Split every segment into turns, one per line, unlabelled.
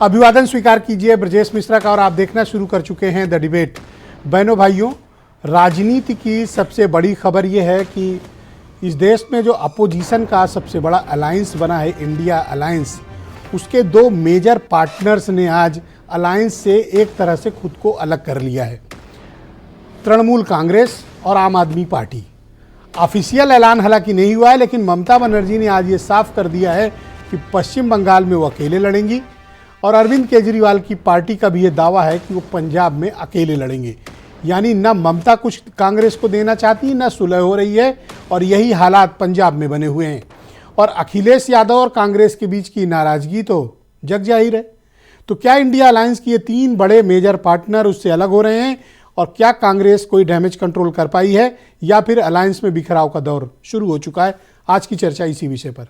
अभिवादन स्वीकार कीजिए ब्रजेश मिश्रा का और आप देखना शुरू कर चुके हैं द डिबेट। बहनों भाइयों, राजनीति की सबसे बड़ी खबर यह है कि इस देश में जो अपोजिशन का सबसे बड़ा अलायंस बना है, इंडिया अलायंस, उसके दो मेजर पार्टनर्स ने आज अलायंस से एक तरह से खुद को अलग कर लिया है। तृणमूल कांग्रेस और आम आदमी पार्टी। ऑफिशियल ऐलान हालांकि नहीं हुआ है, लेकिन ममता बनर्जी ने आज ये साफ कर दिया है कि पश्चिम बंगाल में वो अकेले लड़ेंगी और अरविंद केजरीवाल की पार्टी का भी ये दावा है कि वो पंजाब में अकेले लड़ेंगे। यानी न ममता कुछ कांग्रेस को देना चाहती, न सुलह हो रही है और यही हालात पंजाब में बने हुए हैं। और अखिलेश यादव और कांग्रेस के बीच की नाराजगी तो जग जाहिर है। तो क्या इंडिया अलायंस के ये तीन बड़े मेजर पार्टनर उससे अलग हो रहे हैं और क्या कांग्रेस कोई डैमेज कंट्रोल कर पाई है या फिर अलायंस में बिखराव का दौर शुरू हो चुका है? आज की चर्चा इसी विषय पर।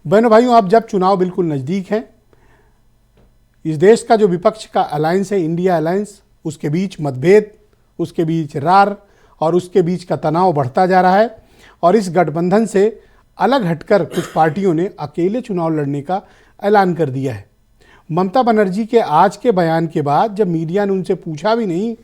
बहनों भाइयों, अब जब चुनाव बिल्कुल नज़दीक है, इस देश का जो विपक्ष का अलायंस है इंडिया अलायंस, उसके बीच मतभेद, उसके बीच रार और उसके बीच का तनाव बढ़ता जा रहा है। और इस गठबंधन से अलग हटकर कुछ पार्टियों ने अकेले चुनाव लड़ने का ऐलान कर दिया है। ममता बनर्जी के आज के बयान के बाद जब मीडिया ने उनसे पूछा भी नहीं,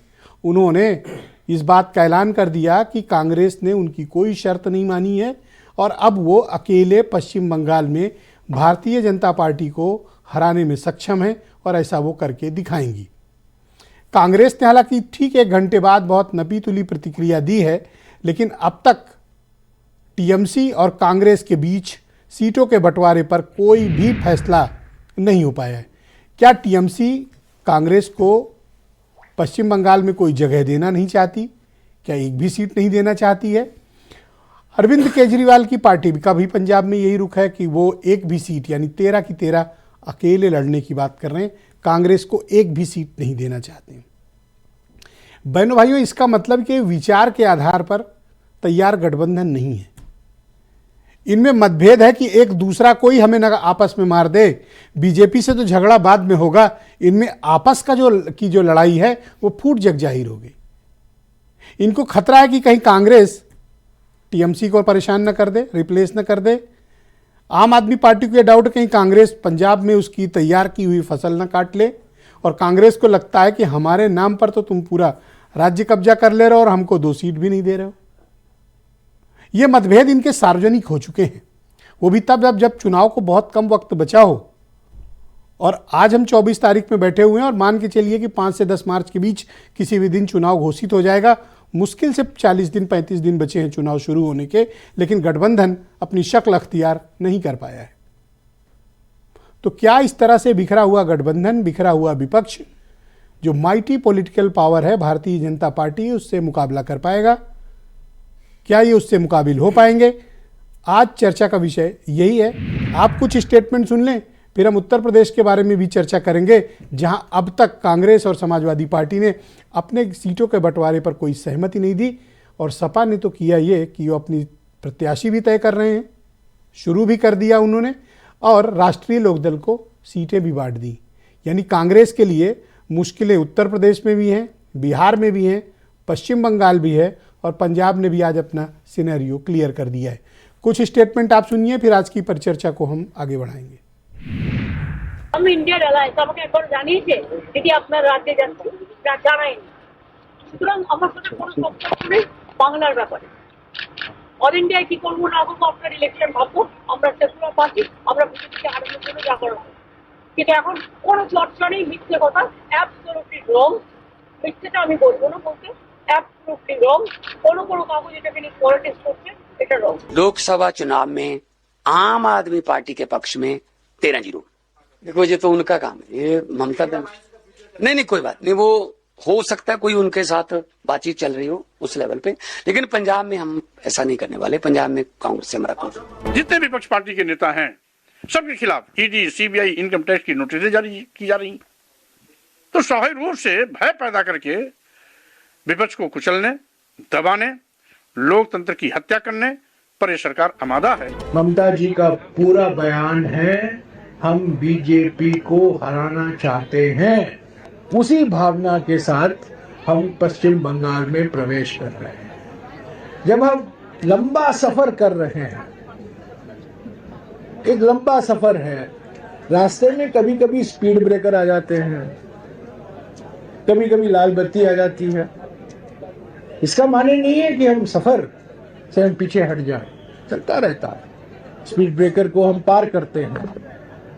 उन्होंने इस बात का ऐलान कर दिया कि कांग्रेस ने उनकी कोई शर्त नहीं मानी है और अब वो अकेले पश्चिम बंगाल में भारतीय जनता पार्टी को हराने में सक्षम है और ऐसा वो करके दिखाएंगी। कांग्रेस ने हालांकि ठीक 1 घंटे बाद बहुत नपी तुली प्रतिक्रिया दी है, लेकिन अब तक टीएमसी और कांग्रेस के बीच सीटों के बंटवारे पर कोई भी फैसला नहीं हो पाया है। क्या टीएमसी कांग्रेस को पश्चिम बंगाल में कोई जगह देना नहीं चाहती? क्या एक भी सीट नहीं देना चाहती है? अरविंद केजरीवाल की पार्टी का भी पंजाब में यही रुख है कि वो एक भी सीट यानी 13 की 13 अकेले लड़ने की बात कर रहे हैं, कांग्रेस को एक भी सीट नहीं देना चाहते हैं। बहनों भाइयों, इसका मतलब कि विचार के आधार पर तैयार गठबंधन नहीं है। इनमें मतभेद है कि एक दूसरा कोई हमें न आपस में मार दे, बीजेपी से तो झगड़ा बाद में होगा, इनमें आपस का जो लड़ाई है वो फूट जग जाहिर होगी। इनको खतरा है कि कहीं कांग्रेस टीएमसी को परेशान न कर दे, रिप्लेस न कर दे। आम आदमी पार्टी को यह डाउट कहीं कांग्रेस पंजाब में उसकी तैयार की हुई फसल न काट ले और कांग्रेस को लगता है कि हमारे नाम पर तो तुम पूरा राज्य कब्जा कर ले रहे हो और हमको 2 सीट भी नहीं दे रहे हो। ये मतभेद इनके सार्वजनिक हो चुके हैं, वो भी तब जब चुनाव को बहुत कम वक्त बचा हो। और आज हम 24 तारीख में बैठे हुए हैं और मान के चलिए कि 5 से 10 मार्च के बीच किसी भी दिन चुनाव घोषित हो जाएगा। मुश्किल से 40 दिन 35 दिन बचे हैं चुनाव शुरू होने के, लेकिन गठबंधन अपनी शक्ल अख्तियार नहीं कर पाया है। तो क्या इस तरह से बिखरा हुआ गठबंधन, बिखरा हुआ विपक्ष, जो माइटी पॉलिटिकल पावर है भारतीय जनता पार्टी, उससे मुकाबला कर पाएगा? क्या ये उससे मुकाबिल हो पाएंगे? आज चर्चा का विषय यही है। आप कुछ स्टेटमेंट सुन लें, फिर हम उत्तर प्रदेश के बारे में भी चर्चा करेंगे, जहां अब तक कांग्रेस और समाजवादी पार्टी ने अपने सीटों के बंटवारे पर कोई सहमति नहीं दी और सपा ने तो किया ये कि वो अपनी प्रत्याशी भी तय कर रहे हैं, शुरू भी कर दिया उन्होंने, और राष्ट्रीय लोकदल को सीटें भी बांट दी। यानी कांग्रेस के लिए मुश्किलें उत्तर प्रदेश में भी हैं, बिहार में भी हैं, पश्चिम बंगाल भी है और पंजाब ने भी आज अपना सिनेरियो क्लियर कर दिया है। कुछ स्टेटमेंट आप सुनिए, फिर आज की परिचर्चा को हम आगे बढ़ाएंगे।
हम इंडिया अलायंस আমাকে একবার জানিয়েছে যদি আপনার রাজ্যে যাচ্ছে জানায়নি, সুতরাং আমার সাথে কোনো সম্পর্ক নেই বাংলার ব্যাপারে। অল ইন্ডিয়ায় কি করবো না করবো আপনার ইলেকশন ভাববো, আমরা সেকুলার পার্টি, আমরা বিজেপিকে হারানোর জন্য যা করবো। কিন্তু এখন কোনো চর্চা নেই, মিথ্যে কথা, অ্যাবসলিউটলি রং। মিথ্যেটা আমি বলবো না, বলতে অ্যাবসলিউটলি রং। কোনো কাগজ এটাকে নিয়ে পলিটিক্স করছে, এটা রং।
लोकसभा चुनाव में आम आदमी पार्टी के पक्ष में 13-0। देखो ये तो उनका काम है, ये ममता नहीं कोई बात नहीं, वो हो सकता है कोई उनके साथ बातचीत चल रही हो उस लेवल पे, लेकिन पंजाब में हम ऐसा नहीं करने वाले। पंजाब में कांग्रेस से हमारा कोई।
जितने विपक्ष पार्टी के नेता हैं सबके खिलाफ ईडी, सीबीआई, इनकम टैक्स की नोटिसें जारी की जा रही, तो स्वाभाविक रूप से भय पैदा करके विपक्ष को कुचलने, दबाने, लोकतंत्र की हत्या करने पर यह सरकार आमादा है।
ममता जी का पूरा बयान है, हम बीजेपी को हराना चाहते हैं। उसी भावना के साथ हम पश्चिम बंगाल में प्रवेश कर रहे हैं। जब हम लंबा सफर कर रहे हैं, एक लंबा सफर है, रास्ते में कभी कभी स्पीड ब्रेकर आ जाते हैं, कभी कभी लाल बत्ती आ जाती है। इसका माने नहीं है कि हम सफर से हम पीछे हट जाएं, चलता रहता है। स्पीड ब्रेकर को हम पार करते हैं,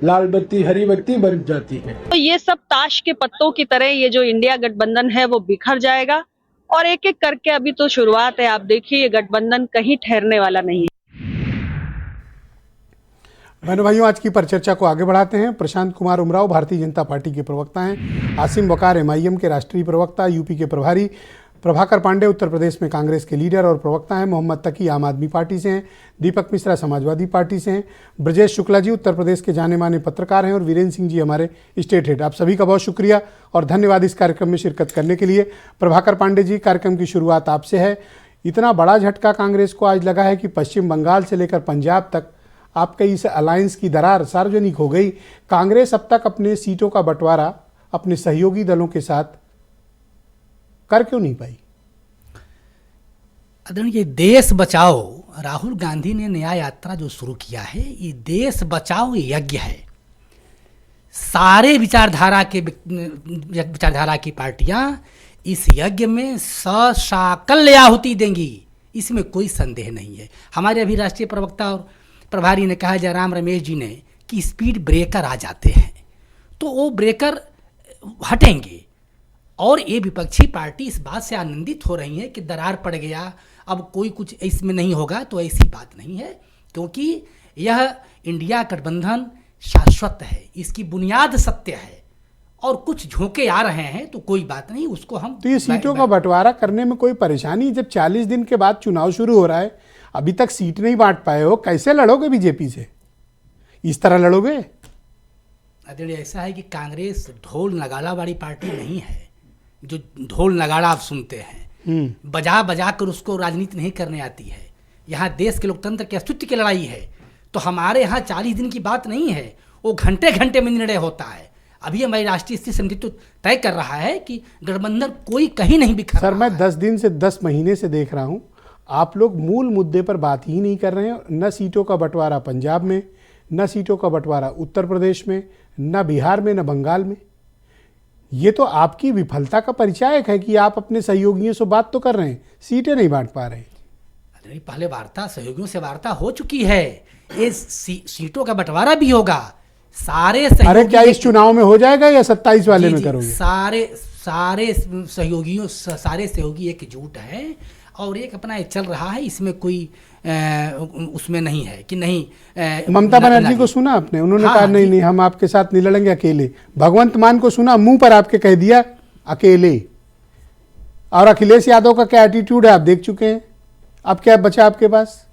लाल बत्ती हरी बत्ती बन जाती है।
तो ये सब ताश के पत्तों की तरह ये जो इंडिया गठबंधन है वो बिखर जाएगा और एक एक करके अभी तो शुरुआत है। आप देखिए ये गठबंधन कहीं ठहरने वाला नहीं है।
बहनों भाइयों, आज की परिचर्चा को आगे बढ़ाते हैं। प्रशांत कुमार उमराव भारतीय जनता पार्टी के प्रवक्ता हैं, आसिम वकार एमआईएम के राष्ट्रीय प्रवक्ता, यूपी के प्रभारी, प्रभाकर पांडे उत्तर प्रदेश में कांग्रेस के लीडर और प्रवक्ता हैं, मोहम्मद तकी आम आदमी पार्टी से हैं, दीपक मिश्रा समाजवादी पार्टी से हैं, ब्रजेश शुक्ला जी उत्तर प्रदेश के जाने माने पत्रकार हैं और वीरेंद्र सिंह जी हमारे स्टेट हेड। आप सभी का बहुत शुक्रिया और धन्यवाद इस कार्यक्रम में शिरकत करने के लिए। प्रभाकर पांडे जी, कार्यक्रम की शुरुआत आपसे है। इतना बड़ा झटका कांग्रेस को आज लगा है कि पश्चिम बंगाल से लेकर पंजाब तक आपके इस अलायंस की दरार सार्वजनिक हो गई। कांग्रेस अब तक अपने सीटों का बंटवारा अपने सहयोगी दलों के साथ कर क्यों नहीं पाई?
आदरणीय, देश बचाओ, राहुल गांधी ने नया यात्रा जो शुरू किया है, ये देश बचाओ यज्ञ है। सारे विचारधारा की पार्टियां इस यज्ञ में सशाकल आहुति देंगी, इसमें कोई संदेह नहीं है। हमारे अभी राष्ट्रीय प्रवक्ता और प्रभारी ने कहा, जयराम रमेश जी ने, कि स्पीड ब्रेकर आ जाते हैं तो वो ब्रेकर हटेंगे। और ये विपक्षी पार्टी इस बात से आनंदित हो रही है कि दरार पड़ गया, अब कोई कुछ इसमें नहीं होगा, तो ऐसी बात नहीं है, क्योंकि यह इंडिया गठबंधन शाश्वत है, इसकी बुनियाद सत्य है। और कुछ झोंके आ रहे हैं तो कोई बात नहीं, उसको हम
तो ये सीटों का बंटवारा करने में कोई परेशानी? जब 40 दिन के बाद चुनाव शुरू हो रहा है, अभी तक सीट नहीं बांट पाए हो, कैसे लड़ोगे बीजेपी से? इस तरह लड़ोगे?
आदरणीय, ऐसा है कि कांग्रेस ढोल नगाड़ा वाली पार्टी नहीं है जो ढोल नगाड़ा आप सुनते हैं, बजा बजा कर उसको राजनीति नहीं करने आती है। यहाँ देश के लोकतंत्र के अस्तित्व की लड़ाई है। तो हमारे यहाँ 40 दिन की बात नहीं है, वो घंटे घंटे में निर्णय होता है। अभी हमारी राष्ट्रीय स्थिति समिति तो तय कर रहा है कि गठबंधन कोई कहीं नहीं बिखर
सर, मैं 10 दिन से 10 महीने से देख रहा हूँ, आप लोग मूल मुद्दे पर बात ही नहीं कर रहे हैं। न सीटों का बंटवारा पंजाब में, न सीटों का बंटवारा उत्तर प्रदेश में, न बिहार में, न बंगाल में। ये तो आपकी विफलता का परिचायक है कि आप अपने सहयोगियों से बात तो कर रहे हैं, सीटें नहीं बांट पा रहे हैं।
पहले वार्ता सहयोगियों से वार्ता हो चुकी है, ये सीटों का बंटवारा भी होगा। सारे
अरे क्या इस चुनाव में हो जाएगा या 27 वाले में करोगे?
सारे सहयोगी एकजुट हैं और एक अपना चल रहा है, इसमें कोई उसमें नहीं है कि नहीं।
ममता बनर्जी को सुना आपने? उन्होंने कहा नहीं, हम आपके साथ नहीं लड़ेंगे, अकेले। भगवंत मान को सुना, मुंह पर आपके कह दिया अकेले। और अखिलेश यादव का क्या एटीट्यूड है आप देख चुके हैं। अब क्या बचा आपके पास?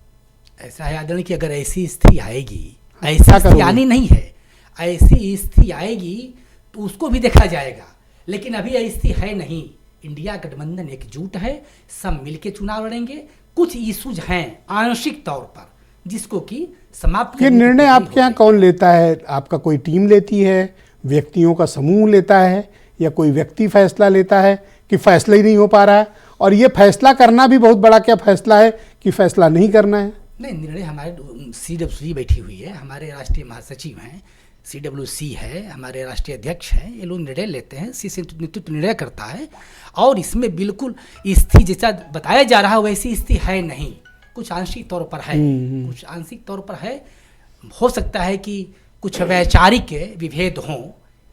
ऐसा है आदरणीय कि अगर ऐसी स्थिति आएगी, ऐसा स्थिति आनी नहीं है, ऐसी स्थिति आएगी तो उसको भी देखा जाएगा, लेकिन अभी ऐसी स्थिति है नहीं। इंडिया गठबंधन एकजुट है, सब मिलके चुनाव लड़ेंगे। कुछ इश्यूज हैं आंशिक तौर पर जिसको कि समाप्त।
ये निर्णय आपके यहाँ कौन लेता है? आपका कोई टीम लेती है, व्यक्तियों का समूह लेता है, या कोई व्यक्ति फैसला लेता है कि फैसला ही नहीं हो पा रहा है? और ये फैसला करना भी बहुत बड़ा क्या फैसला है कि फैसला नहीं करना है?
नहीं, निर्णय हमारे CWC बैठी हुई है, हमारे राष्ट्रीय महासचिव हैं, CWC है, हमारे राष्ट्रीय अध्यक्ष हैं, ये लोग निर्णय लेते हैं, नेतृत्व निर्णय करता है। और इसमें बिल्कुल स्थिति जैसा बताया जा रहा है वैसी स्थिति है नहीं, कुछ आंशिक तौर पर है, कुछ आंशिक तौर पर है। हो सकता है कि कुछ वैचारिक विभेद हों,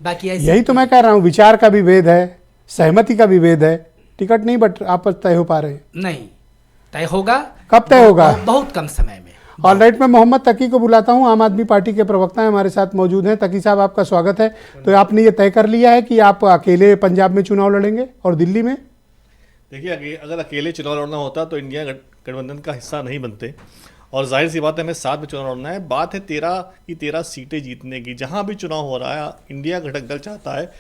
बाकी ऐसे।
यही तो मैं कह रहा हूँ, विचार का विभेद है, सहमति का विभेद है, टिकट नहीं बट आपस तय हो पा रहे।
नहीं तय होगा।
कब तय होगा?
बहुत कम समय में।
ऑलराइट, मैं मोहम्मद तकी को बुलाता हूं, आम आदमी पार्टी के प्रवक्ता हैं, हमारे साथ मौजूद हैं। तकी साहब, आपका स्वागत है। तो आपने ये तय कर लिया है कि आप अकेले पंजाब में चुनाव लड़ेंगे और दिल्ली में?
देखिए, अगर अकेले चुनाव लड़ना होता तो इंडिया गठबंधन का हिस्सा नहीं बनते, और जाहिर सी बात है हमें साथ में चुनाव लड़ना है। बात है 13 सीटें जीतने की। जहाँ भी चुनाव हो रहा है, इंडिया घटक दल चाहता है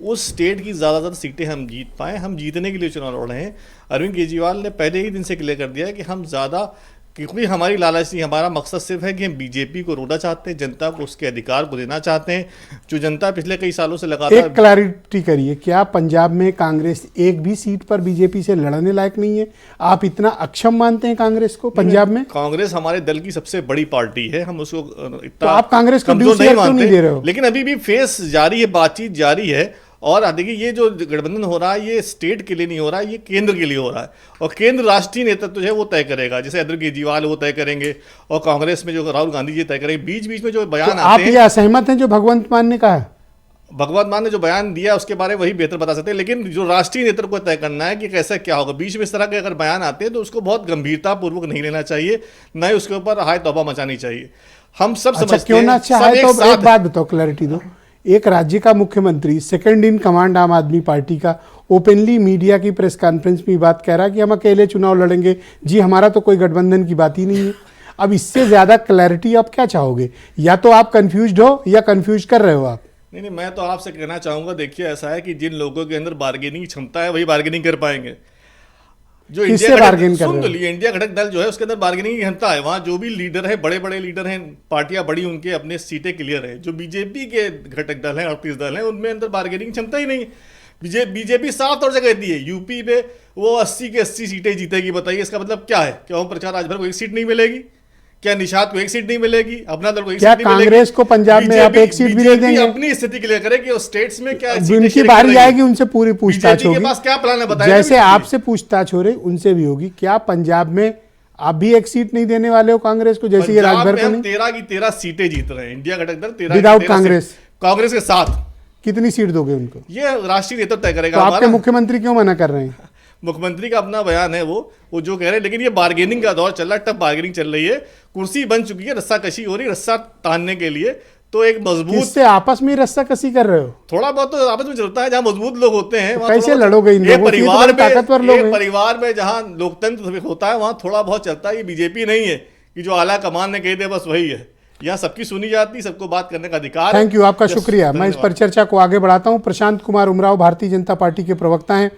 उस स्टेट की ज़्यादातर सीटें हम जीत पाएँ। हम जीतने के लिए चुनाव लड़ रहे हैं। अरविंद केजरीवाल ने पहले ही दिन से क्लियर कर दिया है कि हम ज़्यादा क्योंकि हमारी लालची, हमारा मकसद सिर्फ है कि हम बीजेपी को रोना चाहते हैं, जनता को उसके अधिकार को देना चाहते हैं जो जनता पिछले कई सालों से
एक
लगातार।
क्लैरिटी करिए, क्या पंजाब में कांग्रेस एक भी सीट पर बीजेपी से लड़ने लायक नहीं है? आप इतना अक्षम मानते हैं कांग्रेस को पंजाब में?
कांग्रेस हमारे दल की सबसे बड़ी पार्टी है, हम उसको इतना
तो आप कांग्रेस को
कमजोर
ड्यू शेयर क्यों नहीं दे रहे हो?
लेकिन अभी भी फेस जारी है, बातचीत जारी है। और देखिए ये जो गठबंधन हो रहा है ये स्टेट के लिए नहीं हो रहा है, ये केंद्र के लिए हो रहा है, और केंद्र राष्ट्रीय नेतृत्व जो है वो तय करेगा, जैसे अरविंद केजरीवाल वो तय करेंगे और कांग्रेस में जो राहुल गांधी जी तय करेंगे। बीच बीच में जो बयान
तो आप
आते
ये
हैं,
असहमत हैं जो भगवंत मान ने कहा?
भगवत मान ने जो बयान दिया उसके बारे में वही बेहतर बता सकते हैं, लेकिन जो राष्ट्रीय नेतृत्व को तय करना है कि कैसा क्या होगा। बीच में इस तरह के अगर बयान आते हैं तो उसको बहुत गंभीरता पूर्वक नहीं लेना चाहिए, न ही उसके ऊपर हाय तौबा मचानी चाहिए। हम सब
अच्छा,
समझते
क्यों
हैं,
ना? अच्छा
सब
है
एक
तो
साथ
एक बात बताओ, क्लैरिटी दो। एक राज्य का मुख्यमंत्री सेकंड इन कमांड आम आदमी पार्टी का ओपनली मीडिया की प्रेस कॉन्फ्रेंस में बात कह रहा है कि हम अकेले चुनाव लड़ेंगे, जी हमारा तो कोई गठबंधन की बात ही नहीं है। अब इससे ज्यादा क्लैरिटी आप क्या चाहोगे? या तो आप कंफ्यूज्ड हो या कंफ्यूज कर रहे हो आप?
नहीं, मैं तो आपसे कहना चाहूंगा, देखिए ऐसा है कि जिन लोगों के अंदर बार्गेनिंग क्षमता है वही बार्गेनिंग कर पाएंगे। जो
किससे
इंडिया
बार्गेन कर
सुन
रहे
तो
हो?
लिए, इंडिया घटक दल जो है उसके अंदर बार्गेनिंग की क्षमता है। वहाँ जो भी लीडर है, बड़े बड़े लीडर हैं, पार्टियां बड़ी, उनके अपने सीटें क्लियर है। जो बीजेपी के घटक दल हैं, 38 दल हैं, उनमें अंदर बार्गेनिंग क्षमता ही नहीं है। बीजेपी साफ तौर से कहती है यूपी में वो 80 के 80 सीटें जीतेगी। बताइए इसका मतलब क्या है? क्या ओम प्रकाश राजभर को एक सीट नहीं मिलेगी? क्या निषाद को एक सीट नहीं मिलेगी? अपना दल को एक
क्या
सीट नहीं मिलेगी?
कांग्रेस को पंजाब में आप एक सीट भी नहीं
BJP
देंगे?
अपनी स्थिति क्लियर करे कि स्टेट्स में क्या
उनकी बारी आएगी, उनसे पूरी पूछताछ
बीजेपी के
होगी।
पास क्या प्लान है बताइए।
जैसे आपसे पूछताछ हो रही उनसे भी होगी। क्या पंजाब में आप भी एक सीट नहीं देने वाले हो कांग्रेस को, जैसे ये राजभर को
हम
नहीं?
13 की 13 सीटें जीत रहे हैं, इंडिया घटक दल 13
Without कांग्रेस?
कांग्रेस के साथ
कितनी सीट दोगे उनको?
ये राष्ट्रीय नेतृत्व तय
तो
करेगा।
आपके
हमारा
मुख्यमंत्री क्यों मना कर रहे हैं?
मुख्यमंत्री का अपना बयान है, वो जो कह रहे हैं, लेकिन ये बार्गेनिंग का दौर चल रहा है, टफ बार्गेनिंग चल रही है, कुर्सी बन चुकी है, रस्सा कशी हो रही है, रस्सा तानने के लिए। तो एक मजबूत,
किससे आपस में रस्सा कसी कर रहे हो?
थोड़ा बहुत तो आपस में चलता है, जहाँ मजबूत लोग होते हैं वहाँ
कैसे
थोड़ा बहुत-
लड़ोगे इन
ये
लोगों से? ये तो
परिवार
बड़े ताकतवर लोग
में, ये
हैं।
परिवार में जहाँ लोकतंत्र होता है वहाँ थोड़ा बहुत चलता है। ये बीजेपी नहीं है कि जो आला कमान ने कह दिया बस वही है। यहाँ सबकी सुनी जाती, सबको बात करने का अधिकार है।
थैंक यू, आपका
Yes,
शुक्रिया। मैं इस पर
धन्यवाद।
चर्चा को आगे बढ़ाता हूं। प्रशांत कुमार उमराव भारतीय जनता पार्टी के प्रवक्ता हैं।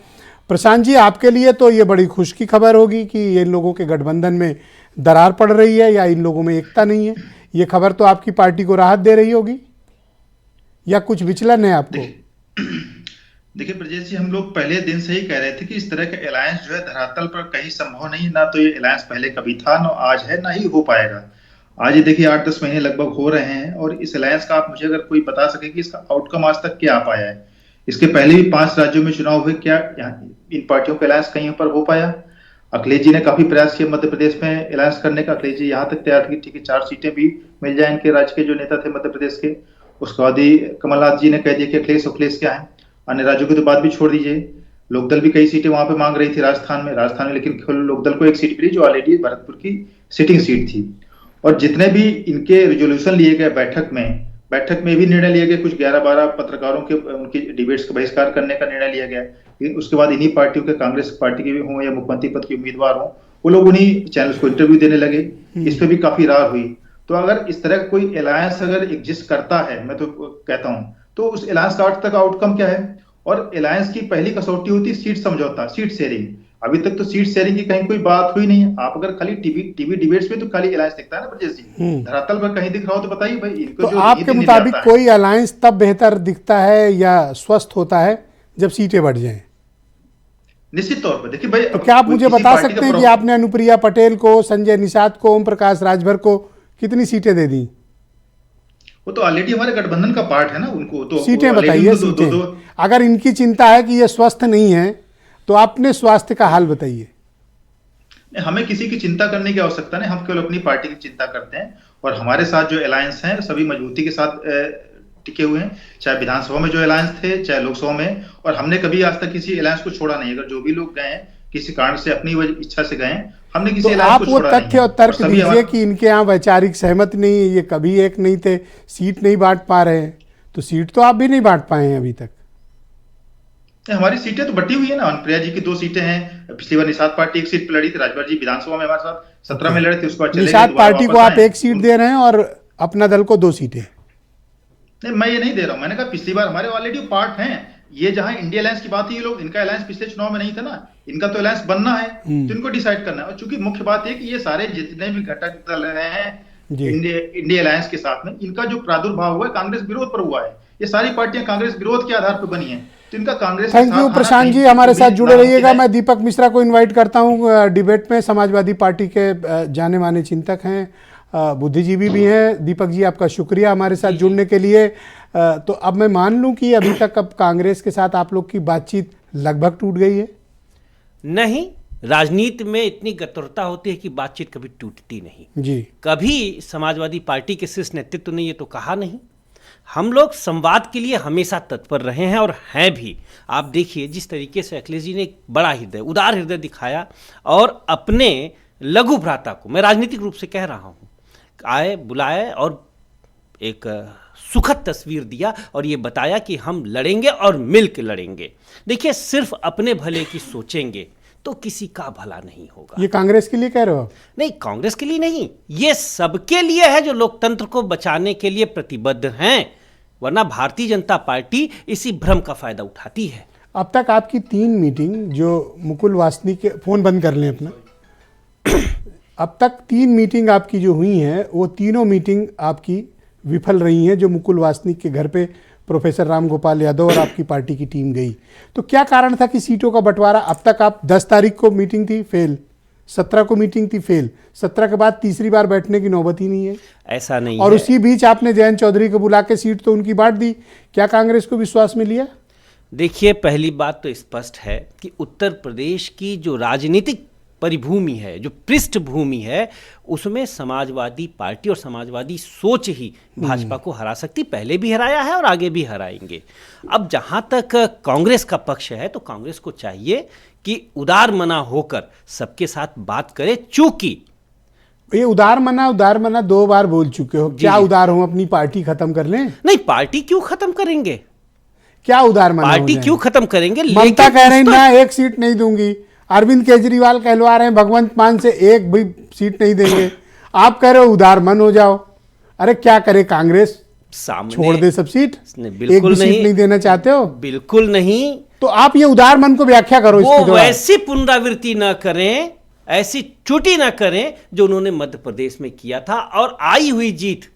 प्रशांत जी, आपके लिए तो ये बड़ी खुश की खबर होगी कि इन लोगों के गठबंधन में दरार पड़ रही है या इन लोगों में एकता नहीं है। ये खबर तो आपकी पार्टी को राहत दे रही होगी, या कुछ विचलन है आपको?
देखिए ब्रजेश जी, हम लोग पहले दिन से ही कह रहे थे कि इस तरह का अलायंस जो है धरातल पर कहीं संभव नहीं, ना तो ये अलायंस पहले कभी था, ना आज है, ना ही हो पाएगा। आज ये देखिए 8-10 महीने लगभग हो रहे हैं, और इस अलायंस का आप मुझे अगर कोई बता सके कि इसका आउटकम आज तक क्या आ पाया है। इसके पहले भी 5 राज्यों में चुनाव हुए, क्या इन पार्टियों का अलायंस कहीं पर हो पाया? अखिलेश जी ने काफी प्रयास किया मध्य प्रदेश में अलायंस करने का। अखिलेश जी यहाँ तक तैयार थे कि ठीक है 4 सीटें भी मिल जाए इनके राज्य के जो नेता थे मध्य प्रदेश के। उसके बाद ही कमलनाथ जी ने कह दिया कि अखिलेश क्या है, अन्य राज्यों की तो बात भी छोड़ दीजिए। लोकदल भी कई सीटें वहां पे मांग रही थी राजस्थान में, लेकिन लोकदल को एक सीट मिली जो ऑलरेडी भरतपुर की सिटिंग सीट थी। और जितने भी इनके रेजोल्यूशन लिए गए बैठक में भी निर्णय लिया गया, कुछ 11-12 पत्रकारों के उनकी डिबेट्स का बहिष्कार करने का निर्णय लिया गया। लेकिन उसके बाद इन्हीं पार्टियों के, कांग्रेस पार्टी के भी हों या मुख्यमंत्री पद के उम्मीदवार हों, वो लोग उन्हीं चैनल्स को इंटरव्यू देने लगे। इस पे भी काफी रार हुई। तो अगर इस तरह का कोई अलायंस अगर एग्जिस्ट करता है, मैं तो कहता हूं, तो उस अलायंस का आज तक आउटकम क्या है? और अलायंस की पहली कसौटी होती है सीट समझौता, सीट शेयरिंग। अभी तक तो सीट शेयरिंग की कहीं कोई बात हुई नहीं है। आप अगर खाली टीवी डिबेट्स में तो खाली अलायंस दिखता है ना ब्रजेश जी, धरातल पर कहीं दिख रहा हो तो बताइए भाई। इनको
तो
जो
आपके मुताबिक कोई अलायंस तब बेहतर दिखता है या स्वस्थ होता है जब सीटें बढ़ जाएं?
निश्चित तौर पर देखिए भाई,
तो क्या आप मुझे बता सकते हैं कि आपने अनुप्रिया पटेल को, संजय निषाद को, ओम प्रकाश राजभर को कितनी सीटें दे दी?
वो तो ऑलरेडी हमारे गठबंधन का पार्ट है ना, उनको तो
सीटें बताइए, सीटें। अगर इनकी चिंता है कि ये स्वस्थ नहीं है तो अपने स्वास्थ्य का हाल बताइए।
हमें किसी की चिंता करने की आवश्यकता नहीं, हम केवल अपनी पार्टी की चिंता करते हैं। और हमारे साथ जो अलायंस हैं सभी मजबूती के साथ टिके हुए हैं, चाहे विधानसभा में जो अलायंस थे, चाहे लोकसभा में। और हमने कभी आज तक किसी अलायंस को छोड़ा नहीं। अगर जो भी लोग गए किसी कारण से अपनी इच्छा से गए, हमने किसी
तो
अलायंस
आप
को
वो
छोड़ा नहीं।
तथ्य और तर्क दीजिए कि इनके यहाँ वैचारिक सहमति नहीं है, ये कभी एक नहीं थे, सीट नहीं बांट पा रहे हैं। तो सीट तो आप भी नहीं बांट पाए हैं अभी तक।
हमारी सीटें तो बटी हुई है ना। अनुप्रिया जी की 2 सीटें हैं। पिछली बार निषाद पार्टी 1 सीट पे लड़ी थी, राजभर जी विधानसभा में हमारे साथ 17 में लड़े थे, उसके बाद
निषाद पार्टी को आप 1 सीट दे रहे हैं और अपना दल को 2 सीटें।
नहीं, मैं ये नहीं दे रहा हूं। मैंने कहा पिछली बार हमारे ऑलरेडी पार्ट हैं, ये जहां इंडिया अलायंस की बात है, ये लोग, इनका अलायंस पिछले चुनाव में नहीं था ना, इनका तो अलायंस बनना है, तो इनको डिसाइड करना है। और चूंकि मुख्य बात है कि ये सारे जितने भी घटक दल हैं इंडिया अलायंस के साथ में, इनका जो प्रादुर्भाव हुआ है कांग्रेस विरोध पर हुआ है। ये सारी पार्टियां कांग्रेस विरोध के आधार पर बनी है, तो इनका कांग्रेस।
थैंक यू प्रशांत जी, हमारे साथ जुड़े रहिएगा। मैं दीपक मिश्रा को इनवाइट करता हूं डिबेट में। समाजवादी पार्टी के जाने माने चिंतक हैं, बुद्धिजीवी भी हैं। दीपक जी, आपका शुक्रिया हमारे साथ जुड़ने के लिए। तो अब मैं मान लूं कि अभी तक अब कांग्रेस के साथ आप लोग की बातचीत लगभग टूट गई है?
नहीं, राजनीति में इतनी गतुरता होती है कि बातचीत कभी टूटती नहीं
जी।
कभी समाजवादी पार्टी के शीर्ष नेतृत्व ने ये तो कहा नहीं। हम लोग संवाद के लिए हमेशा तत्पर रहे हैं और हैं भी। आप देखिए जिस तरीके से अखिलेश जी ने एक बड़ा हृदय, उदार हृदय दिखाया और अपने लघु भ्राता को, मैं राजनीतिक रूप से कह रहा हूँ, आए, बुलाए और एक सुखद तस्वीर दिया और ये बताया कि हम लड़ेंगे और मिलकर लड़ेंगे। देखिए, सिर्फ अपने भले की सोचेंगे तो किसी का भला नहीं होगा।
ये कांग्रेस के लिए कह रहे हो?
नहीं, कांग्रेस के लिए नहीं, ये सबके लिए है जो लोकतंत्र को बचाने के लिए प्रतिबद्ध हैं। वरना भारतीय जनता पार्टी इसी भ्रम का फायदा उठाती है।
अब तक आपकी 3 मीटिंग जो मुकुल वासनिक के, फोन बंद कर लें अपना, अब तक 3 मीटिंग आपकी जो हुई हैं वो तीनों मीटिंग आपकी विफल रही हैं, जो मुकुल वासनिक के घर पे प्रोफेसर राम गोपाल यादव और आपकी पार्टी की टीम गई। तो क्या कारण था कि सीटों का बंटवारा, अब तक आप 10 तारीख को मीटिंग थी फेल, 17 को मीटिंग थी फेल, 17 के बाद तीसरी बार बैठने की नौबत ही नहीं है।
ऐसा नहीं
और
है।
उसी बीच आपने जयंत चौधरी को बुला के सीट तो उनकी बांट दी। क्या कांग्रेस को विश्वास में लिया?
देखिए, पहली बात तो स्पष्ट है कि उत्तर प्रदेश की जो राजनीतिक परिभूमि है, जो पृष्ठभूमि है, उसमें समाजवादी पार्टी और समाजवादी सोच ही भाजपा को हरा सकती, पहले भी हराया है और आगे भी हराएंगे। अब जहां तक कांग्रेस का पक्ष है तो कांग्रेस को चाहिए कि उदार मना होकर सबके साथ बात करे। चूंकि
ये उदार मना 2 बार बोल चुके हो, क्या उदार हो, अपनी पार्टी खत्म कर लें?
नहीं, पार्टी क्यों खत्म करेंगे?
क्या उदार मना?
पार्टी क्यों खत्म करेंगे?
ममता कह रही ना, 1 सीट नहीं दूंगी। अरविंद केजरीवाल कहलवा रहे हैं भगवंत मान से 1 भी सीट नहीं देंगे। आप कह रहे हो उदार मन हो जाओ। अरे क्या करे कांग्रेस,
सामने
छोड़ दे सब सीट?
बिल्कुल
एक भी सीट नहीं देना चाहते हो?
बिल्कुल नहीं।
तो आप ये उदार मन को व्याख्या करो।
वो वैसी पुनरावृत्ति न करें, ऐसी चुटी न करें जो उन्होंने मध्य प्रदेश में किया था और आई हुई जीत,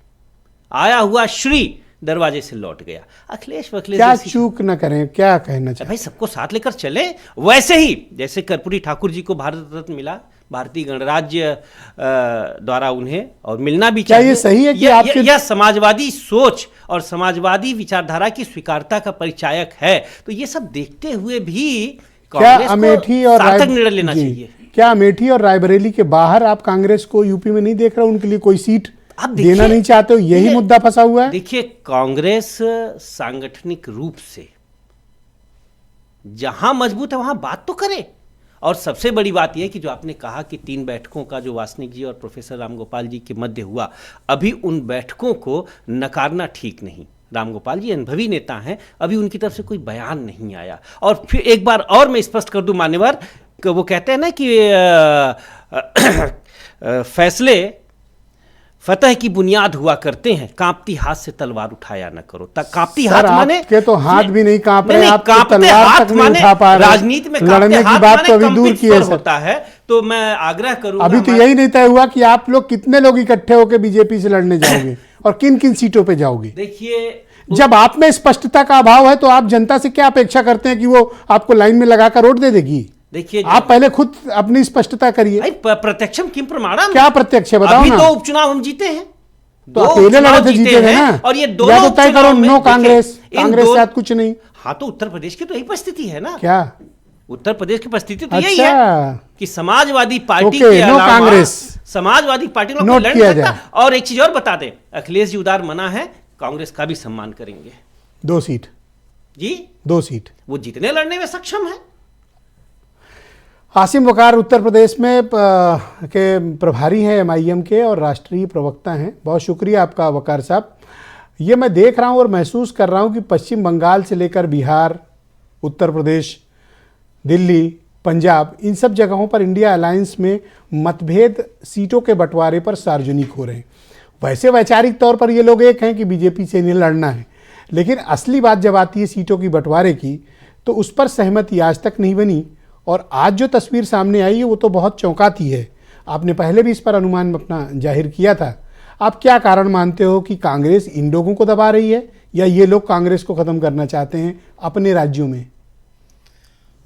आया हुआ श्री दरवाजे से लौट गया। अखिलेश
क्या चूक न करें, क्या कहना चाहिए?
भाई, सबको साथ लेकर चले। वैसे ही जैसे कर्पूरी ठाकुर जी को भारत रत्न मिला भारतीय गणराज्य द्वारा उन्हें, और मिलना भी चाहिए।
ये सही है कि
यह समाजवादी सोच और समाजवादी विचारधारा की स्वीकारता का परिचायक है। तो ये सब देखते हुए भी कांग्रेस
अमेठी
को
और
सार्थक निर्णय लेना चाहिए।
क्या अमेठी और रायबरेली के बाहर आप कांग्रेस को यूपी में नहीं देख रहे, उनके लिए कोई सीट देना नहीं चाहते हो? यही मुद्दा फंसा हुआ है।
देखिए, कांग्रेस सांगठनिक रूप से जहां मजबूत है वहां बात तो करे। और सबसे बड़ी बात यह कि जो आपने कहा कि 3 बैठकों का जो वासनिक जी और प्रोफेसर रामगोपाल जी के मध्य हुआ, अभी उन बैठकों को नकारना ठीक नहीं। रामगोपाल जी अनुभवी नेता हैं, अभी उनकी तरफ से कोई बयान नहीं आया। और फिर एक बार और मैं स्पष्ट कर दूं मान्यवर, वो कहते हैं ना कि फैसले फतह की बुनियाद हुआ करते हैं, कांपती हाथ से तलवार उठाया न करो। कांपती हाथ माने
के तो हाथ भी नहीं कांप रहे, आप
कांपते
तलवार
हाथ
तक नहीं
माने
उठा पा रहे।
राजनीति में
लड़ने की बात तो अभी दूर की है
होता है। तो मैं आग्रह करूंगा,
अभी तो यही नहीं तय हुआ कि आप लोग कितने लोग इकट्ठे होकर बीजेपी से लड़ने जाओगे और किन किन सीटों पे जाओगे।
देखिए,
जब आप में स्पष्टता का अभाव है तो आप जनता से क्या अपेक्षा करते हैं कि वो आपको लाइन में लगाकर वोट दे देगी?
देखिए,
आप पहले खुद अपनी स्पष्टता करिए।
प्रत्यक्षम किम प्रमाणम,
क्या प्रत्यक्ष है बताओ ना।
2 उपचुनाव हम जीते हैं,
तो अकेले लड़े थे, जीते थे ना।
और ये दोनों
या तो तय करो नो कांग्रेस, कांग्रेस के साथ कुछ नहीं।
हाँ, तो उत्तर प्रदेश की तो यही परिस्थिति है ना।
क्या
उत्तर प्रदेश की परिस्थिति तो यही है कि समाजवादी पार्टी के
नो
अलावा
कांग्रेस,
समाजवादी पार्टी को
नोट
लड़
किया
नहीं सकता।
जाए।
और एक चीज और बता दें, अखिलेश जी उदार मना है, कांग्रेस का भी सम्मान करेंगे।
2 सीट
जी,
2 सीट
वो जीतने लड़ने में सक्षम है।
आसिम वकार उत्तर प्रदेश में के प्रभारी हैं MIM के और राष्ट्रीय प्रवक्ता हैं। बहुत शुक्रिया आपका वकार साहब। ये मैं देख रहा हूँ और महसूस कर रहा हूँ कि पश्चिम बंगाल से लेकर बिहार, उत्तर प्रदेश, दिल्ली, पंजाब, इन सब जगहों पर इंडिया अलायंस में मतभेद सीटों के बंटवारे पर सार्वजनिक हो रहे हैं। वैसे वैचारिक तौर पर ये लोग एक हैं कि बीजेपी से इन्हें लड़ना है, लेकिन असली बात जब आती है सीटों की बंटवारे की, तो उस पर सहमति आज तक नहीं बनी। और आज जो तस्वीर सामने आई है वो तो बहुत चौंकाती है। आपने पहले भी इस पर अनुमान अपना जाहिर किया था। आप क्या कारण मानते हो कि कांग्रेस इन लोगों को दबा रही है, या ये लोग कांग्रेस को ख़त्म करना चाहते हैं अपने राज्यों में?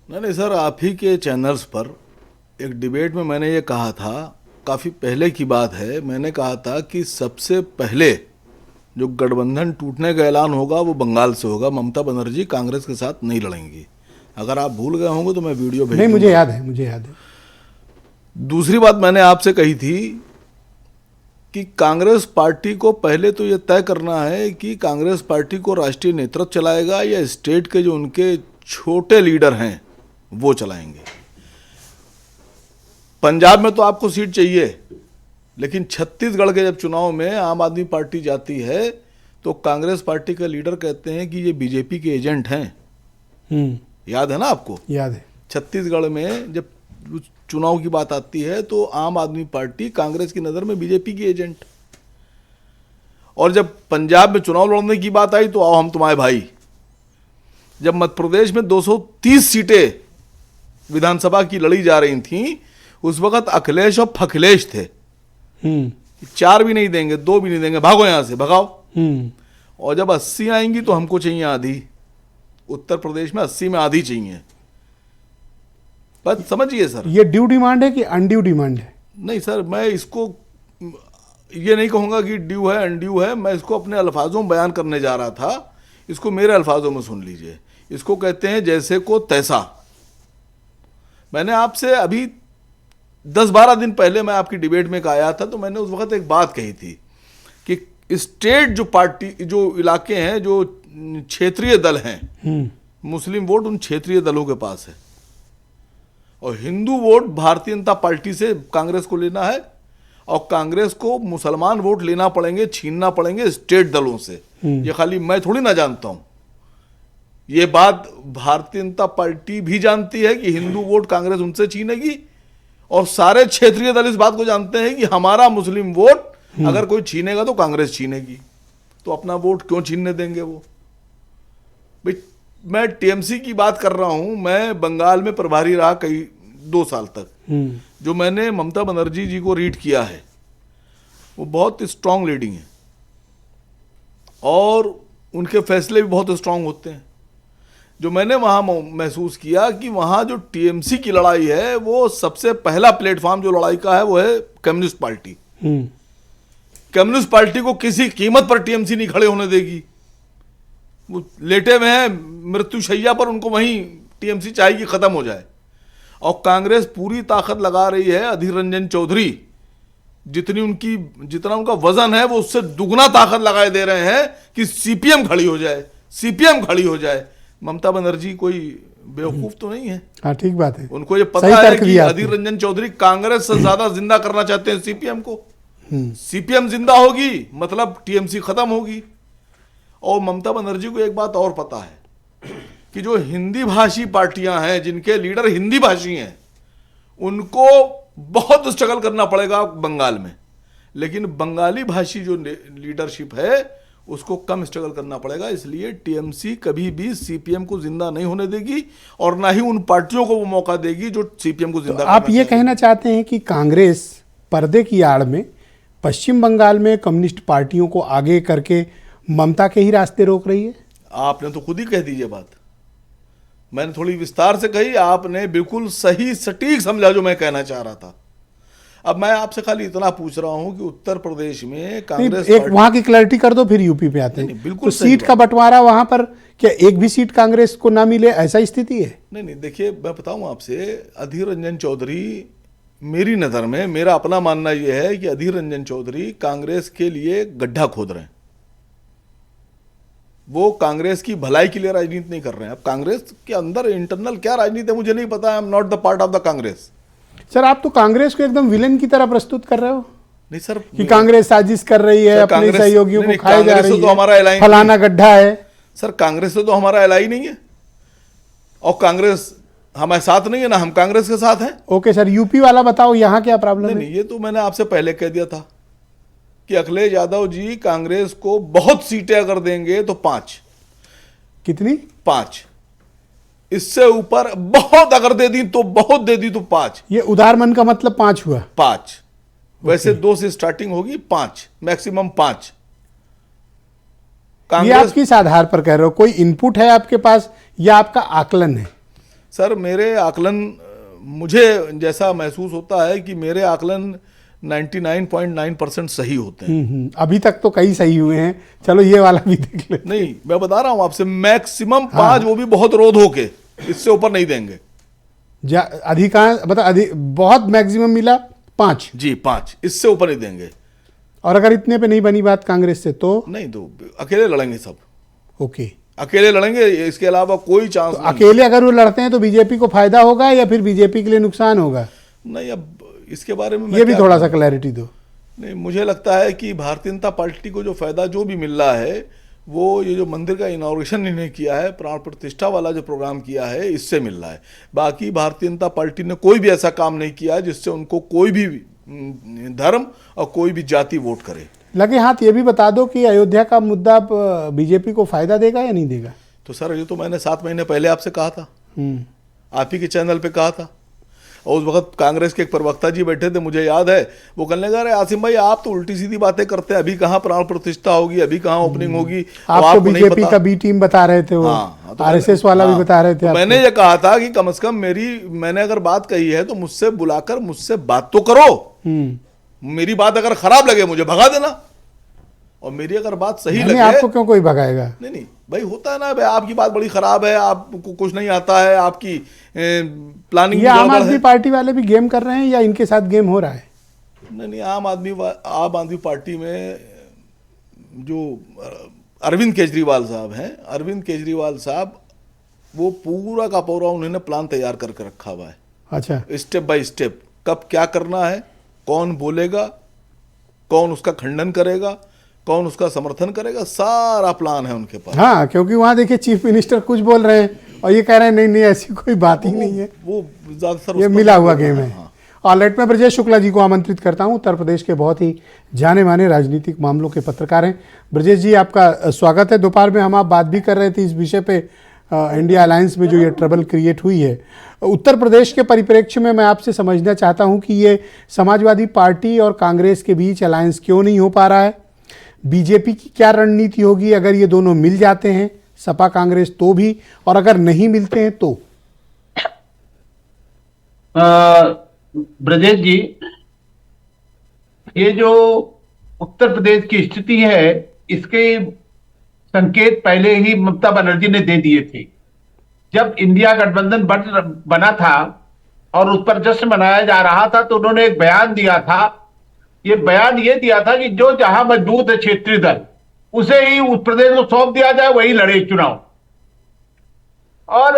नहीं सर, आप ही के चैनल्स पर एक डिबेट में मैंने ये कहा था, काफ़ी पहले की बात है, मैंने कहा था कि सबसे पहले जो गठबंधन टूटने का ऐलान होगा वो बंगाल से होगा। ममता बनर्जी कांग्रेस के साथ नहीं लड़ेंगी। अगर आप भूल गए होंगे तो मैं वीडियो भेज
नहीं, मुझे याद है।
दूसरी बात मैंने आपसे कही थी कि कांग्रेस पार्टी को पहले तो ये तय करना है कि कांग्रेस पार्टी को राष्ट्रीय नेतृत्व चलाएगा या स्टेट के जो उनके छोटे लीडर हैं वो चलाएंगे। पंजाब में तो आपको सीट चाहिए, लेकिन छत्तीसगढ़ के जब चुनाव में आम आदमी पार्टी जाती है तो कांग्रेस पार्टी के लीडर कहते हैं कि ये बीजेपी के एजेंट हैं। याद है ना आपको?
याद है।
छत्तीसगढ़ में जब चुनाव की बात आती है तो आम आदमी पार्टी कांग्रेस की नज़र में बीजेपी की एजेंट, और जब पंजाब में चुनाव लड़ने की बात आई तो आओ हम तुम्हारे भाई। जब मध्य प्रदेश में 230 सीटें विधानसभा की लड़ी जा रही थीं, उस वक्त अखिलेश और फखिलेश थे। 4 भी नहीं देंगे, 2 भी नहीं देंगे, भागो यहां से, भगाओ। और जब 80 आएंगी तो हमको चाहिए आधी। उत्तर प्रदेश में 80 में आधी चाहिए। बस समझिए सर,
ये ड्यू डिमांड है कि अनड्यू डिमांड है?
नहीं सर, मैं इसको ये नहीं कहूँगा कि ड्यू है अनड्यू है, मैं इसको अपने अल्फाजों में बयान करने जा रहा था। इसको मेरे अल्फाजों में सुन लीजिए। इसको कहते हैं जैसे को तैसा। मैंने आपसे अभी 10-12 दिन पहले मैं आपकी डिबेट में आया था, तो मैंने उस वक्त एक बात कही थी कि स्टेट जो पार्टी जो इलाके हैं, जो क्षेत्रीय दल हैं, मुस्लिम वोट उन क्षेत्रीय दलों के पास है, और हिंदू वोट भारतीय जनता पार्टी से कांग्रेस को लेना है, और कांग्रेस को मुसलमान वोट लेना पड़ेंगे, छीनना पड़ेंगे स्टेट दलों से। ये खाली मैं थोड़ी ना जानता हूं, ये बात भारतीय जनता पार्टी भी जानती है कि हिंदू वोट कांग्रेस उनसे छीनेगी, और सारे क्षेत्रीय दल इस बात को जानते हैं कि हमारा मुस्लिम वोट अगर कोई छीनेगा तो कांग्रेस छीनेगी। तो अपना वोट क्यों छीनने देंगे वो? भाई मैं टीएमसी की बात कर रहा हूं, मैं बंगाल में प्रभारी रहा 2 साल तक। जो मैंने ममता बनर्जी जी को रीड किया है वो बहुत स्ट्रांग लीडिंग है, और उनके फैसले भी बहुत स्ट्रांग होते हैं। जो मैंने वहाँ महसूस किया कि वहाँ जो टीएमसी की लड़ाई है, वो सबसे पहला प्लेटफॉर्म जो लड़ाई का है वो है कम्युनिस्ट पार्टी। कम्युनिस्ट पार्टी को किसी कीमत पर टीएमसी नहीं खड़े होने देगी। वो लेटे हुए हैं मृत्युशैया पर, उनको वहीं टीएमसी चाहेगी खत्म हो जाए। और कांग्रेस पूरी ताकत लगा रही है। अधीर रंजन चौधरी जितना उनका वजन है वो उससे दुगना ताकत लगाए दे रहे हैं कि सीपीएम खड़ी हो जाए, सीपीएम खड़ी हो जाए। ममता बनर्जी कोई बेवकूफ तो नहीं है।
हाँ, ठीक बात है।
उनको ये पता है कि अधीर रंजन चौधरी कांग्रेस से ज्यादा जिंदा करना चाहते हैं सीपीएम को। सीपीएम जिंदा होगी मतलब टीएमसी खत्म होगी। और ममता बनर्जी को एक बात और पता है कि जो हिंदी भाषी पार्टियां हैं, जिनके लीडर हिंदी भाषी हैं, उनको बहुत स्ट्रगल करना पड़ेगा बंगाल में, लेकिन बंगाली भाषी जो लीडरशिप है उसको कम स्ट्रगल करना पड़ेगा। इसलिए टीएमसी कभी भी सीपीएम को जिंदा नहीं होने देगी, और ना ही उन पार्टियों को वो मौका देगी जो सीपीएम को जिंदा।
आप ये कहना चाहते हैं कि कांग्रेस पर्दे की आड़ में पश्चिम बंगाल में कम्युनिस्ट पार्टियों को आगे करके ममता के ही रास्ते रोक रही है?
आपने तो खुद ही कह दी ये बात, मैंने थोड़ी विस्तार से कही, आपने बिल्कुल सही सटीक समझा जो मैं कहना चाह रहा था। अब मैं आपसे खाली इतना पूछ रहा हूं कि उत्तर प्रदेश में कांग्रेस
एक वहां की क्लैरिटी कर दो, फिर यूपी पे आते हैं।
बिल्कुल
तो सीट का बंटवारा वहां पर क्या एक भी सीट कांग्रेस को ना मिले, ऐसा स्थिति है?
नहीं, देखिए मैं बताऊं आपसे, अधीर रंजन चौधरी मेरी नज़र में, मेरा अपना मानना यह है कि अधीर रंजन चौधरी कांग्रेस के लिए गड्ढा खोद रहे हैं। वो कांग्रेस की भलाई के लिए राजनीति नहीं कर रहे हैं। अब कांग्रेस के अंदर इंटरनल क्या राजनीति है मुझे नहीं पता, I am not the part of the Congress.
Sir, आप तो कांग्रेस को एकदम विलेन की तरह प्रस्तुत कर रहे हो।
नहीं सर,
कि कांग्रेस साजिश कर रही है, अपने सहयोगियों को खाए जा रही है, फलाना गड्ढा है।
सर, कांग्रेस से तो हमारा एलाई नहीं है, और कांग्रेस हमारे साथ नहीं है, ना हम कांग्रेस के साथ हैं।
ओके सर, यूपी वाला बताओ, यहाँ क्या प्रॉब्लम है?
नहीं, ये तो मैंने आपसे पहले कह दिया था कि अखिलेश यादव जी कांग्रेस को बहुत सीटें अगर देंगे तो 5,
कितनी?
5। इससे ऊपर बहुत अगर दे दी तो बहुत दे दी तो 5।
ये उदार मन का मतलब 5 हुआ।
5 वैसे 2 से स्टार्टिंग होगी, 5 मैक्सिमम 5।
ये आप किस आधार पर कह रहे हो? कोई इनपुट है आपके पास या आपका आकलन है?
सर मेरे आकलन, मुझे जैसा महसूस होता है कि मेरे आकलन 99.9% सही होते हैं।
अभी तक तो कई सही हुए हैं, चलो ये वाला भी देख ले।
नहीं, मैं बता रहा हूं आपसे, मैक्सिमम 5, वो भी बहुत रोध होके, इससे ऊपर नहीं देंगे।
अधिकांश मतलब बहुत मैक्सिमम मिला 5
जी, 5, इससे ऊपर नहीं देंगे।
और अगर इतने पे नहीं बनी बात कांग्रेस से तो
नहीं, तो अकेले लड़ेंगे सब।
ओके,
अकेले लड़ेंगे, इसके अलावा कोई चांस
तो अकेले अगर वो लड़ते हैं तो बीजेपी को फायदा होगा या फिर बीजेपी के लिए नुकसान होगा?
नहीं, अब इसके बारे में
ये भी थोड़ा सा क्लैरिटी दो।
नहीं, मुझे लगता है कि भारतीय जनता पार्टी को जो फायदा जो भी मिल रहा है, वो ये जो मंदिर का इनॉग्रेशन इन्होंने किया है, प्राण प्रतिष्ठा वाला जो प्रोग्राम किया है, इससे मिल रहा है। बाकी भारतीय जनता पार्टी ने कोई भी ऐसा काम नहीं किया जिससे उनको कोई भी धर्म और कोई भी जाति वोट करे।
लगे हाथ ये भी बता दो कि अयोध्या का मुद्दा बीजेपी को फायदा देगा या नहीं देगा?
तो सर ये तो मैंने 7 महीने पहले आपसे कहा था, आप ही के चैनल पे कहा था, और उस वक्त कांग्रेस के एक प्रवक्ता जी बैठे थे, मुझे याद है, वो कहने लगा, अरे आसिम भाई आप तो उल्टी सीधी बातें करते हैं, अभी कहाँ प्राण प्रतिष्ठा होगी, अभी कहाँ ओपनिंग होगी।
आप तो बीजेपी का बी टीम बता रहे थे, वो तो आरएसएस वाला भी बता रहे थे।
तो मैंने ये कहा था कि कम से कम मैंने अगर बात कही है तो मुझसे बुलाकर मुझसे बात तो करो। मेरी बात अगर खराब लगे मुझे भगा देना, और मेरी अगर बात सही लगे,
आपको क्यों कोई भगाएगा?
नहीं भाई, होता है ना भाई, आपकी बात बड़ी खराब है, आपको कुछ नहीं आता है, आपकी प्लानिंग।
ये आम आदमी पार्टी वाले भी गेम कर रहे हैं या इनके साथ गेम हो रहा है?
नहीं, आम आदमी पार्टी में जो अरविंद केजरीवाल साहब हैं, अरविंद केजरीवाल साहब, वो पूरा का पूरा उन्होंने प्लान तैयार करके रखा हुआ है।
अच्छा,
स्टेप बाय स्टेप, कब क्या करना है, कौन बोलेगा, कौन उसका खंडन करेगा, कौन उसका समर्थन करेगा, सारा प्लान है उनके पास।
हाँ, क्योंकि वहां देखिए चीफ मिनिस्टर कुछ बोल रहे हैं और ये कह रहे हैं नहीं नहीं ऐसी कोई बात ही नहीं है।
वो ज्यादातर
ये मिला हुआ गेम है। ऑलराइट, मैं ब्रजेश शुक्ला जी को आमंत्रित करता हूं, उत्तर प्रदेश के बहुत ही जाने माने राजनीतिक मामलों के पत्रकार हैं। ब्रजेश जी, आपका स्वागत है। दोपहर में हम आप बात भी कर रहे थे इस विषय पे, इंडिया अलायंस में जो ये ट्रबल क्रिएट हुई है उत्तर प्रदेश के परिप्रेक्ष्य में, मैं आपसे समझना चाहता हूं कि ये समाजवादी पार्टी और कांग्रेस के बीच अलायंस क्यों नहीं हो पा रहा है? बीजेपी की क्या रणनीति होगी अगर ये दोनों मिल जाते हैं, सपा कांग्रेस तो भी, और अगर नहीं मिलते हैं तो?
ब्रजेश जी, ये जो उत्तर प्रदेश की स्थिति है, इसके संकेत पहले ही ममता बनर्जी ने दे दिए थे। जब इंडिया गठबंधन बना था और उस पर जश्न मनाया जा रहा था, तो उन्होंने एक बयान दिया था। ये बयान ये दिया था कि जो जहां मजबूत है क्षेत्रीय दल, उसे ही उत्तर प्रदेश को सौंप दिया जाए, वही लड़े चुनाव। और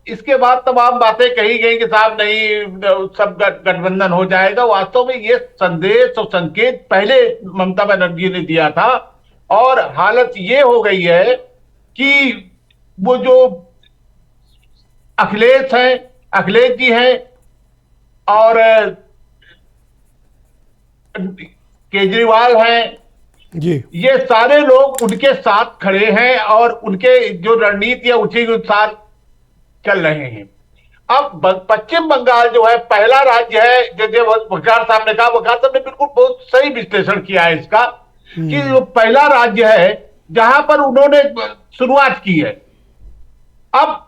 इसके बाद तमाम बातें कही गई कि साहब नहीं, सब गठबंधन हो जाएगा। वास्तव में ये संदेश और संकेत पहले ममता बनर्जी ने दिया था, और हालत ये हो गई है कि वो जो अखिलेश जी हैं और केजरीवाल हैं
जी, ये
सारे लोग उनके साथ खड़े हैं और उनके जो रणनीति है उसी के अनुसार चल रहे हैं। अब पश्चिम बंगाल जो है पहला राज्य है, जैसे वकार साहब ने कहा, वकार साहब ने बिल्कुल बहुत सही विश्लेषण किया है इसका, कि वो पहला राज्य है जहां पर उन्होंने शुरुआत की है। अब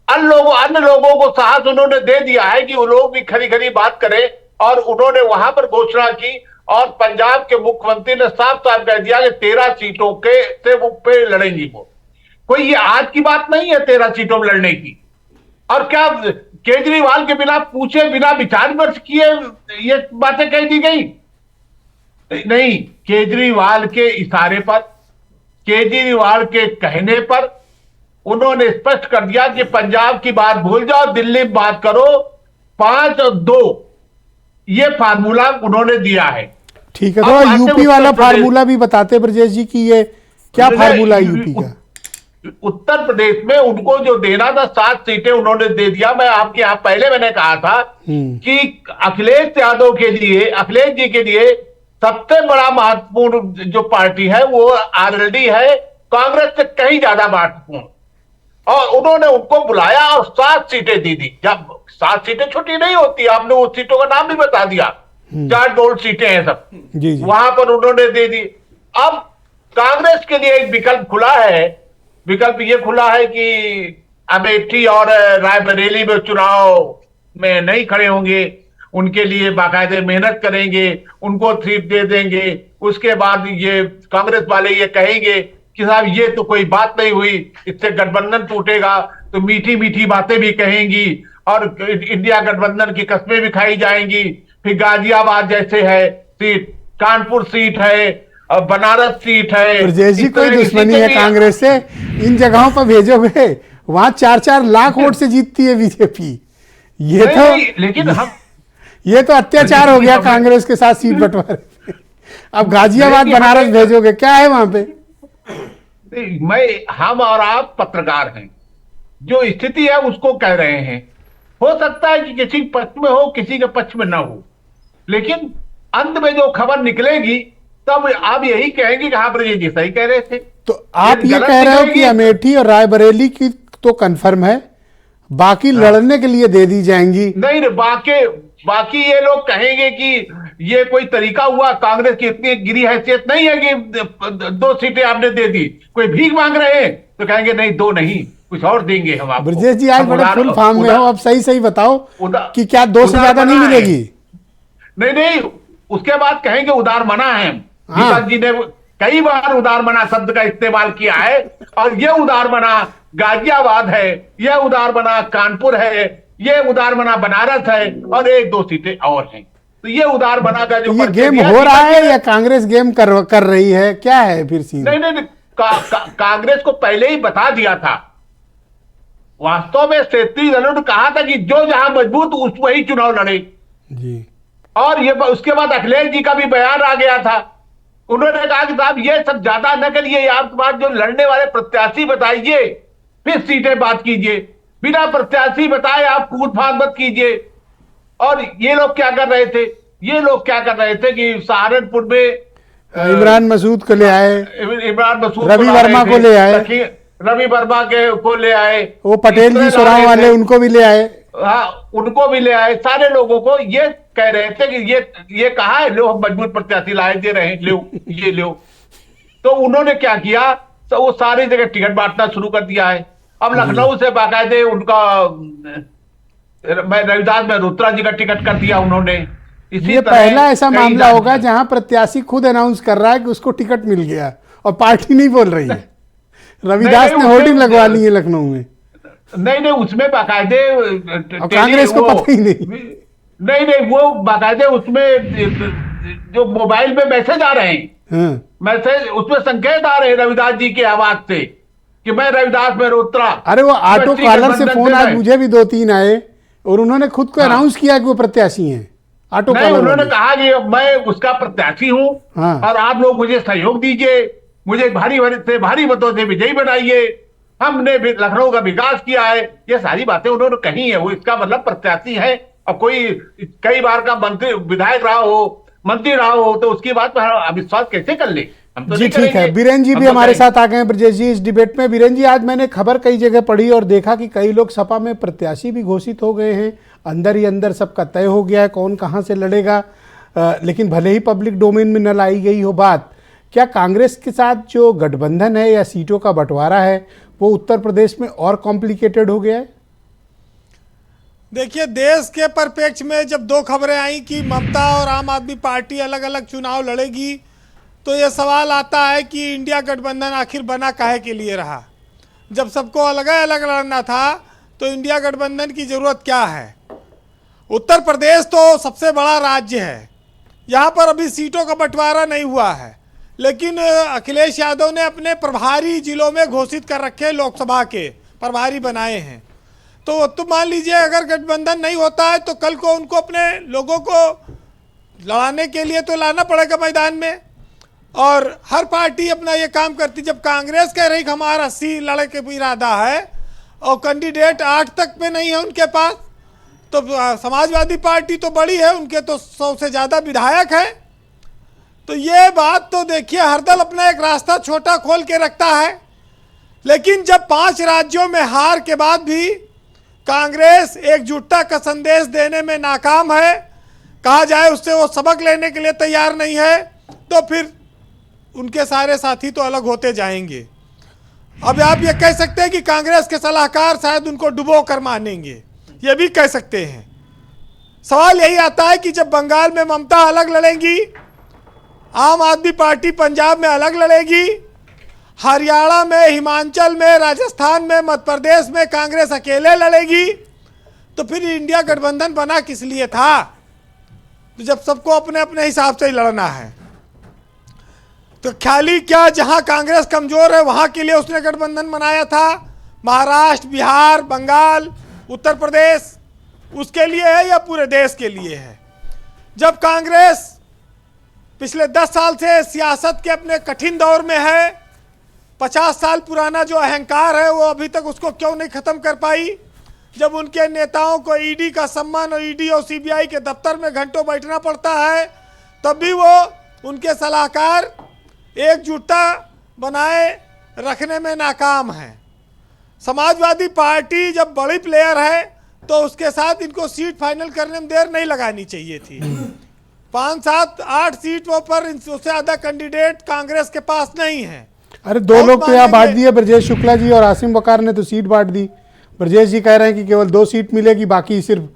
अन्य लोगों को साहस उन्होंने दे दिया है कि वो लोग भी खरी खरी बात करें, और उन्होंने वहां पर घोषणा की, और पंजाब के मुख्यमंत्री ने साफ साफ कह दिया कि 13 सीटों के से वो पे लड़ेंगी। वो कोई ये आज की बात नहीं है 13 सीटों में लड़ने की। और क्या केजरीवाल के बिना पूछे, बिना विचार विमर्श किए ये बातें कह दी गई? नहीं, केजरीवाल के इशारे पर, केजरीवाल के कहने पर उन्होंने स्पष्ट कर दिया कि पंजाब की बात भूल जाओ, दिल्ली में बात करो, 5 और 2 ये फार्मूला उन्होंने दिया है।
ठीक है, तो यूपी वाला फार्मूला भी बताते ब्रजेश जी कि ये क्या फार्मूला है यूपी का?
उत्तर प्रदेश में उनको जो देना था 7 सीटें उन्होंने दे दिया। मैं आपके यहां पहले मैंने कहा था कि अखिलेश यादव के लिए, अखिलेश जी के लिए सबसे बड़ा महत्वपूर्ण जो पार्टी है वो आरएलडी है, कांग्रेस से कहीं ज्यादा महत्वपूर्ण, और उन्होंने उनको बुलाया और 7 सीटें दी थी। जब 7 सीटें छोटी नहीं होती, आपने उस सीटों का नाम भी बता दिया, 4 गोल्ड सीटें हैं सब,
जी जी।
वहां पर उन्होंने दे दी। अब कांग्रेस के लिए एक विकल्प खुला है, विकल्प ये खुला है कि अमेठी और रायबरेली में चुनाव में नहीं खड़े होंगे, उनके लिए बाकायदे मेहनत करेंगे, उनको सीट दे देंगे। उसके बाद ये कांग्रेस वाले ये कहेंगे कि साहब ये तो कोई बात नहीं हुई, इससे गठबंधन टूटेगा, तो मीठी मीठी बातें भी कहेंगी और इंडिया गठबंधन की कस्में भी खाई जाएंगी। फिर गाजियाबाद जैसे है सीट, कानपुर सीट है, बनारस सीट है।
ब्रजेश जी, कोई दुश्मनी है कांग्रेस से? इन जगहों पर भेजोगे, वहां 4-4 लाख वोट से जीतती है बीजेपी। ये तो
लेकिन हम
ये तो अत्याचार हो गया कांग्रेस के साथ सीट बंटवारे। अब गाजियाबाद बनारस भेजोगे, क्या है वहां पे?
हम और आप पत्रकार हैं, जो स्थिति है उसको कह रहे हैं। हो सकता है कि किसी पक्ष में हो, किसी के पक्ष में ना हो, लेकिन अंत में जो खबर निकलेगी तब आप यही कहेंगे कि हाँ ब्रजेश जी सही कह रहे थे।
तो आप ये कह रहे हो कि अमेठी और रायबरेली की तो कंफर्म है, बाकी लड़ने के लिए दे दी जाएंगी?
नहीं, बाकी ये लोग कहेंगे कि ये कोई तरीका हुआ, कांग्रेस की इतनी गिरी हैसियत नहीं है कि 2 सीटें आपने दे दी। कोई भीख मांग रहे हैं तो कहेंगे नहीं, 2 नहीं, कुछ और देंगे हम आपको।
ब्रजेश जी, आज बड़े फुल फॉर्म में हो, अब सही बताओ कि क्या 2 से ज्यादा नहीं मिलेगी?
नहीं, उसके बाद कहेंगे उदार मना है। दीपक जी ने कई बार उदार मना शब्द का इस्तेमाल किया है, और ये उदार मना गाजियाबाद है, ये उदार मना कानपुर है, ये उदार मना बनारस है, और 1-2 सीटें और हैं। तो ये उदार मना का जो
ये गेम हो रहा है या कांग्रेस गेम कर रही है, क्या है फिर सीन?
नहीं, कांग्रेस को पहले ही बता दिया था। वास्तव में सेत्री दलों ने कहा था कि जो जहां मजबूत उस वही चुनाव लड़े
जी।
और ये उसके बाद अखिलेश जी का भी बयान आ गया था। उन्होंने कहा कि साहब ये सब ज्यादा न करिए, आपके पास जो लड़ने वाले प्रत्याशी बताइए, फिर सीटें बात कीजिए। बिना प्रत्याशी बताए आप कूद फांद मत कीजिए। और ये लोग क्या कर रहे थे? ये लोग क्या कर रहे थे कि सहारनपुर में
इमरान मसूद को ले आए,
इमरान मसूद,
रवि वर्मा को ले आए,
रवि वर्मा को ले आए,
वो पटेल जी सुराव वाले उनको भी ले आए।
हाँ, उनको भी ले आए। सारे लोगों को ये कह रहे थे कि ये कहा है, लो हम मजबूत प्रत्याशी लाए दे रहे हैं, लो ये लो। तो उन्होंने क्या किया, तो वो सारी जगह टिकट बांटना शुरू कर दिया है। अब लखनऊ से बाकायदे उनका रविदास में रुद्रा जी का टिकट कर दिया उन्होंने।
ये पहला ऐसा मामला होगा जहां प्रत्याशी खुद अनाउंस कर रहा है कि उसको टिकट मिल गया और पार्टी नहीं बोल रही है। रविदास ने होर्डिंग लगवा ली है लखनऊ में।
नहीं, उसमें बाकायदे
कांग्रेस को पता ही नहीं,
वो बाकायदे उसमें जो मोबाइल में मैसेज आ रहे हैं, मैसेज उसमें संकेत आ रहे हैं रविदास जी की आवाज से कि मैं रविदास में रोत्रा।
अरे वो ऑटो कॉलर से फोन आज मुझे भी 2-3 आए और उन्होंने खुद को अनाउंस किया कि वो प्रत्याशी हैं। ऑटो कॉलर
उन्होंने कहा कि मैं उसका प्रत्याशी हूं और आप लोग मुझे सहयोग दीजिए, मुझे भारी मतों से विजयी बनाइए, हमने लखनऊ का विकास किया है। ये सारी बातें उन्होंने कही है। वो इसका मतलब प्रत्याशी है। अब कोई कई बार का मंत्री विधायक रहा हो, मंत्री रहा हो, तो उसकी बात पर अविश्वास कैसे कर ले? हम तो
जी ठीक है। बीरेन जी भी हमारे साथ आ गए हैं ब्रजेश जी इस डिबेट में। बीरेन जी, आज मैंने खबर कई जगह पढ़ी और देखा कि कई लोग सपा में प्रत्याशी भी घोषित हो गए हैं। अंदर ही अंदर सबका तय हो गया है कौन कहाँ से लड़ेगा, लेकिन भले ही पब्लिक डोमेन में न लाई गई हो बात। क्या कांग्रेस के साथ जो गठबंधन है या सीटों का बंटवारा है वो उत्तर प्रदेश में और कॉम्प्लिकेटेड हो गया है?
देखिए, देश के परिप्रेक्ष्य में जब 2 खबरें आई कि ममता और आम आदमी पार्टी अलग अलग चुनाव लड़ेगी, तो ये सवाल आता है कि इंडिया गठबंधन आखिर बना काहे के लिए रहा? जब सबको अलग अलग लड़ना था तो इंडिया गठबंधन की ज़रूरत क्या है? उत्तर प्रदेश तो सबसे बड़ा राज्य है, यहाँ पर अभी सीटों का बंटवारा नहीं हुआ है, लेकिन अखिलेश यादव ने अपने प्रभारी जिलों में घोषित कर रखे, लोकसभा के प्रभारी बनाए हैं। तो मान लीजिए अगर गठबंधन नहीं होता है तो कल को उनको अपने लोगों को लड़ाने के लिए तो लाना पड़ेगा मैदान में, और हर पार्टी अपना ये काम करती। जब कांग्रेस कह रही कि हमारा 80 लड़े के इरादा है और कैंडिडेट 8 तक पे नहीं है उनके पास, तो समाजवादी पार्टी तो बड़ी है, उनके तो 100 से ज़्यादा विधायक हैं। तो ये बात तो देखिए, हर दल अपना एक रास्ता छोटा खोल के रखता है, लेकिन जब 5 राज्यों में हार के बाद भी कांग्रेस एकजुटता का संदेश देने में नाकाम है, कहा जाए उससे वो सबक लेने के लिए तैयार नहीं है, तो फिर उनके सारे साथी तो अलग होते जाएंगे। अब आप ये कह सकते हैं कि कांग्रेस के सलाहकार शायद उनको डुबो कर मानेंगे, ये भी कह सकते हैं। सवाल यही आता है कि जब बंगाल में ममता अलग लड़ेंगी, आम आदमी पार्टी पंजाब में अलग लड़ेगी, हरियाणा में, हिमाचल में, राजस्थान में, मध्य प्रदेश में कांग्रेस अकेले लड़ेगी, तो फिर इंडिया गठबंधन बना किस लिए था? तो जब सबको अपने अपने हिसाब से ही लड़ना है, तो खाली क्या जहां कांग्रेस कमजोर है वहां के लिए उसने गठबंधन बनाया था? महाराष्ट्र, बिहार, बंगाल, उत्तर प्रदेश उसके लिए है या पूरे देश के लिए है? जब कांग्रेस पिछले 10 साल से सियासत के अपने कठिन दौर में है, 50 साल पुराना जो अहंकार है वो अभी तक उसको क्यों नहीं खत्म कर पाई? जब उनके नेताओं को ईडी का सम्मान और ईडी और सीबीआई के दफ्तर में घंटों बैठना पड़ता है, तब भी वो उनके सलाहकार एकजुटता बनाए रखने में नाकाम है। समाजवादी पार्टी जब बड़ी प्लेयर है तो उसके साथ इनको सीट फाइनल करने में देर नहीं लगानी चाहिए थी। 5, 7, 8 सीटों पर उससे ज़्यादा कैंडिडेट कांग्रेस के पास नहीं है।
अरे 2 लोग तो यहाँ बांट दिए, ब्रजेश शुक्ला जी और आसिम वकार ने तो सीट बांट दी। ब्रजेश जी कह रहे हैं कि केवल 2 सीट मिलेगी, बाकी सिर्फ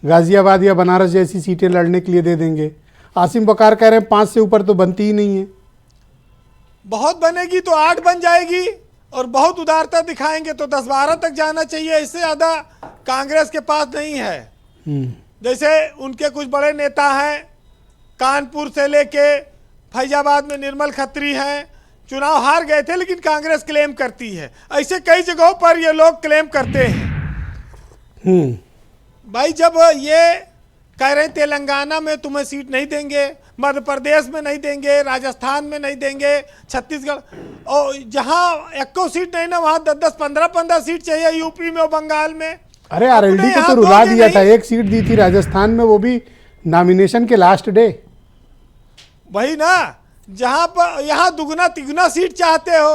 गाजियाबाद या बनारस जैसी सीटें लड़ने के लिए दे देंगे। आसिम वकार कह रहे हैं 5 से ऊपर तो बनती ही नहीं है।
बहुत बनेगी तो 8 बन जाएगी, और बहुत उदारता दिखाएंगे तो 10-12 तक जाना चाहिए। इससे ज़्यादा कांग्रेस के पास नहीं है। जैसे उनके कुछ बड़े नेता हैं, कानपुर से लेके फैजाबाद में निर्मल खत्री हैं, चुनाव हार गए थे लेकिन कांग्रेस क्लेम करती है। ऐसे कई जगहों पर ये लोग क्लेम करते हैं। भाई जब ये कह रहे हैं तेलंगाना में तुम्हें सीट नहीं देंगे, मध्य प्रदेश में नहीं देंगे, राजस्थान में नहीं देंगे, छत्तीसगढ़, और जहां 1 सीट नहीं ना वहां 10-10, 15-15 सीट चाहिए यूपी में और बंगाल में।
अरे आरएलडी को तो रुला दिया था, 1 सीट दी थी राजस्थान में, वो भी नॉमिनेशन के लास्ट डे।
वही ना, जहां पर यहाँ दुगना तिगुना सीट चाहते हो,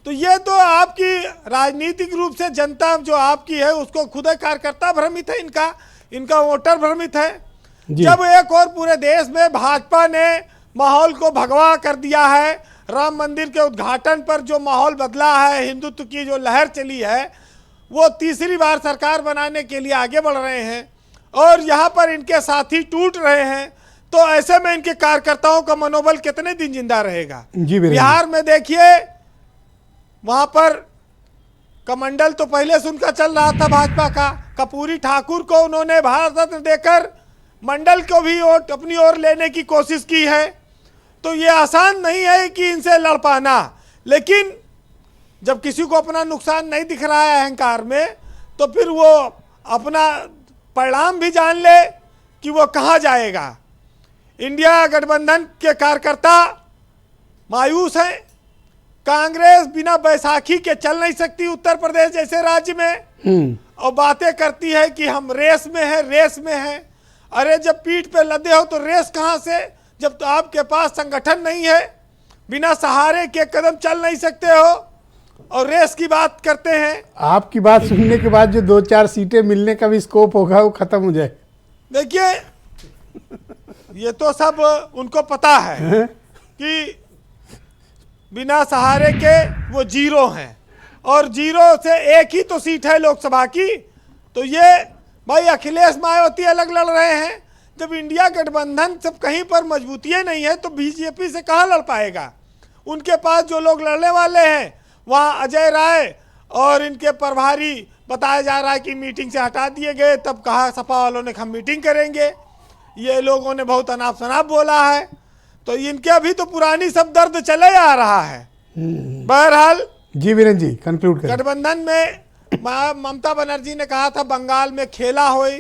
तो ये तो आपकी राजनीतिक रूप से जनता जो आपकी है उसको खुद कार्यकर्ता भ्रमित है, इनका वोटर भ्रमित है। जब एक और पूरे देश में भाजपा ने माहौल को भगवा कर दिया है, राम मंदिर के उद्घाटन पर जो माहौल बदला है, हिंदुत्व की जो लहर चली है, वो तीसरी बार सरकार बनाने के लिए आगे बढ़ रहे हैं, और यहाँ पर इनके साथी टूट रहे हैं, तो ऐसे में इनके कार्यकर्ताओं का मनोबल कितने दिन जिंदा रहेगा? बिहार में देखिए, वहां पर कमंडल तो पहले से उनका चल रहा था भाजपा का, कपूरी ठाकुर को उन्होंने भारत रत्न देकर मंडल को भी वोट अपनी ओर लेने की कोशिश की है। तो ये आसान नहीं है कि इनसे लड़ पाना, लेकिन जब किसी को अपना नुकसान नहीं दिख रहा है अहंकार में, तो फिर वो अपना परिणाम भी जान ले कि वो कहाँ जाएगा। इंडिया गठबंधन के कार्यकर्ता मायूस हैं। कांग्रेस बिना बैसाखी के चल नहीं सकती उत्तर प्रदेश जैसे राज्य में, और बातें करती है कि हम रेस में है, रेस में है। अरे जब पीठ पे लदे हो तो रेस कहाँ से, जब तो आपके पास संगठन नहीं है, बिना सहारे के कदम चल नहीं सकते हो, और रेस की बात करते हैं।
आपकी बात सुनने के बाद जो 2-4 सीटें मिलने का भी स्कोप होगा वो खत्म हो जाए।
देखिए ये तो सब उनको पता है कि बिना सहारे के वो 0 हैं, और 0 से 1 ही तो सीट है लोकसभा की। तो ये भाई अखिलेश मायावती अलग लड़ रहे हैं। जब इंडिया गठबंधन सब कहीं पर मजबूती नहीं है तो बीजेपी से कहाँ लड़ पाएगा? उनके पास जो लोग लड़ने वाले हैं, वहाँ अजय राय और इनके प्रभारी बताया जा रहा है कि मीटिंग से हटा दिए गए, तब कहा सपा वालों ने हम मीटिंग करेंगे। ये लोगों ने बहुत अनाप शनाप बोला है, तो इनके अभी तो पुरानी सब दर्द चले आ रहा है। बहरहाल
जी वीरेंद्र जी कंक्लूड करें।
गठबंधन में ममता बनर्जी ने कहा था बंगाल में खेला होई,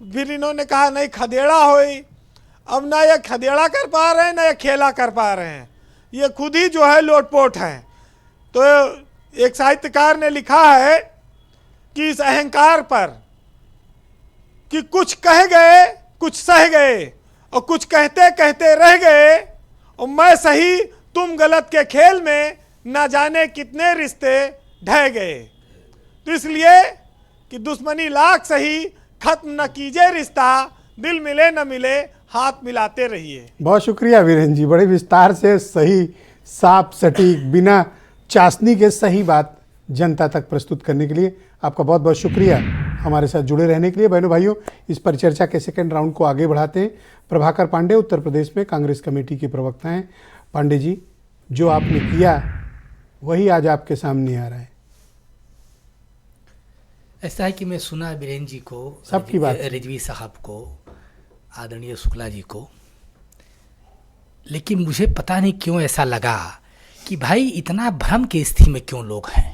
फिर इन्होंने कहा नहीं खदेड़ा होई। अब ना ये खदेड़ा कर पा रहे हैं ना ये खेला कर पा रहे हैं, ये खुद ही जो है लोटपोट हैं। तो एक साहित्यकार ने लिखा है कि इस अहंकार पर कि कुछ कह गए, कुछ सह गए, और कुछ कहते कहते रह गए, और मैं सही तुम गलत के खेल में ना जाने कितने रिश्ते ढह गए। तो इसलिए कि दुश्मनी लाख सही, खत्म न कीजिए रिश्ता, दिल मिले न मिले हाथ मिलाते रहिए।
बहुत शुक्रिया वीरेंद्र जी, बड़े विस्तार से सही, साफ, सटीक, बिना चाशनी के सही बात जनता तक प्रस्तुत करने के लिए आपका बहुत बहुत शुक्रिया हमारे साथ जुड़े रहने के लिए। बहनों भाइयों, इस परिचर्चा के सेकंड राउंड को आगे बढ़ाते हैं। प्रभाकर पांडे उत्तर प्रदेश में कांग्रेस कमेटी के प्रवक्ता हैं। पांडे जी, जो आपने किया वही आज आपके सामने आ रहा है।
ऐसा है कि मैं सुना वीरेंद्र जी को,
सबकी बात,
रिजवी साहब को, आदरणीय शुक्ला जी को, लेकिन मुझे पता नहीं क्यों ऐसा लगा कि भाई इतना भ्रम की स्थिति में क्यों लोग हैं।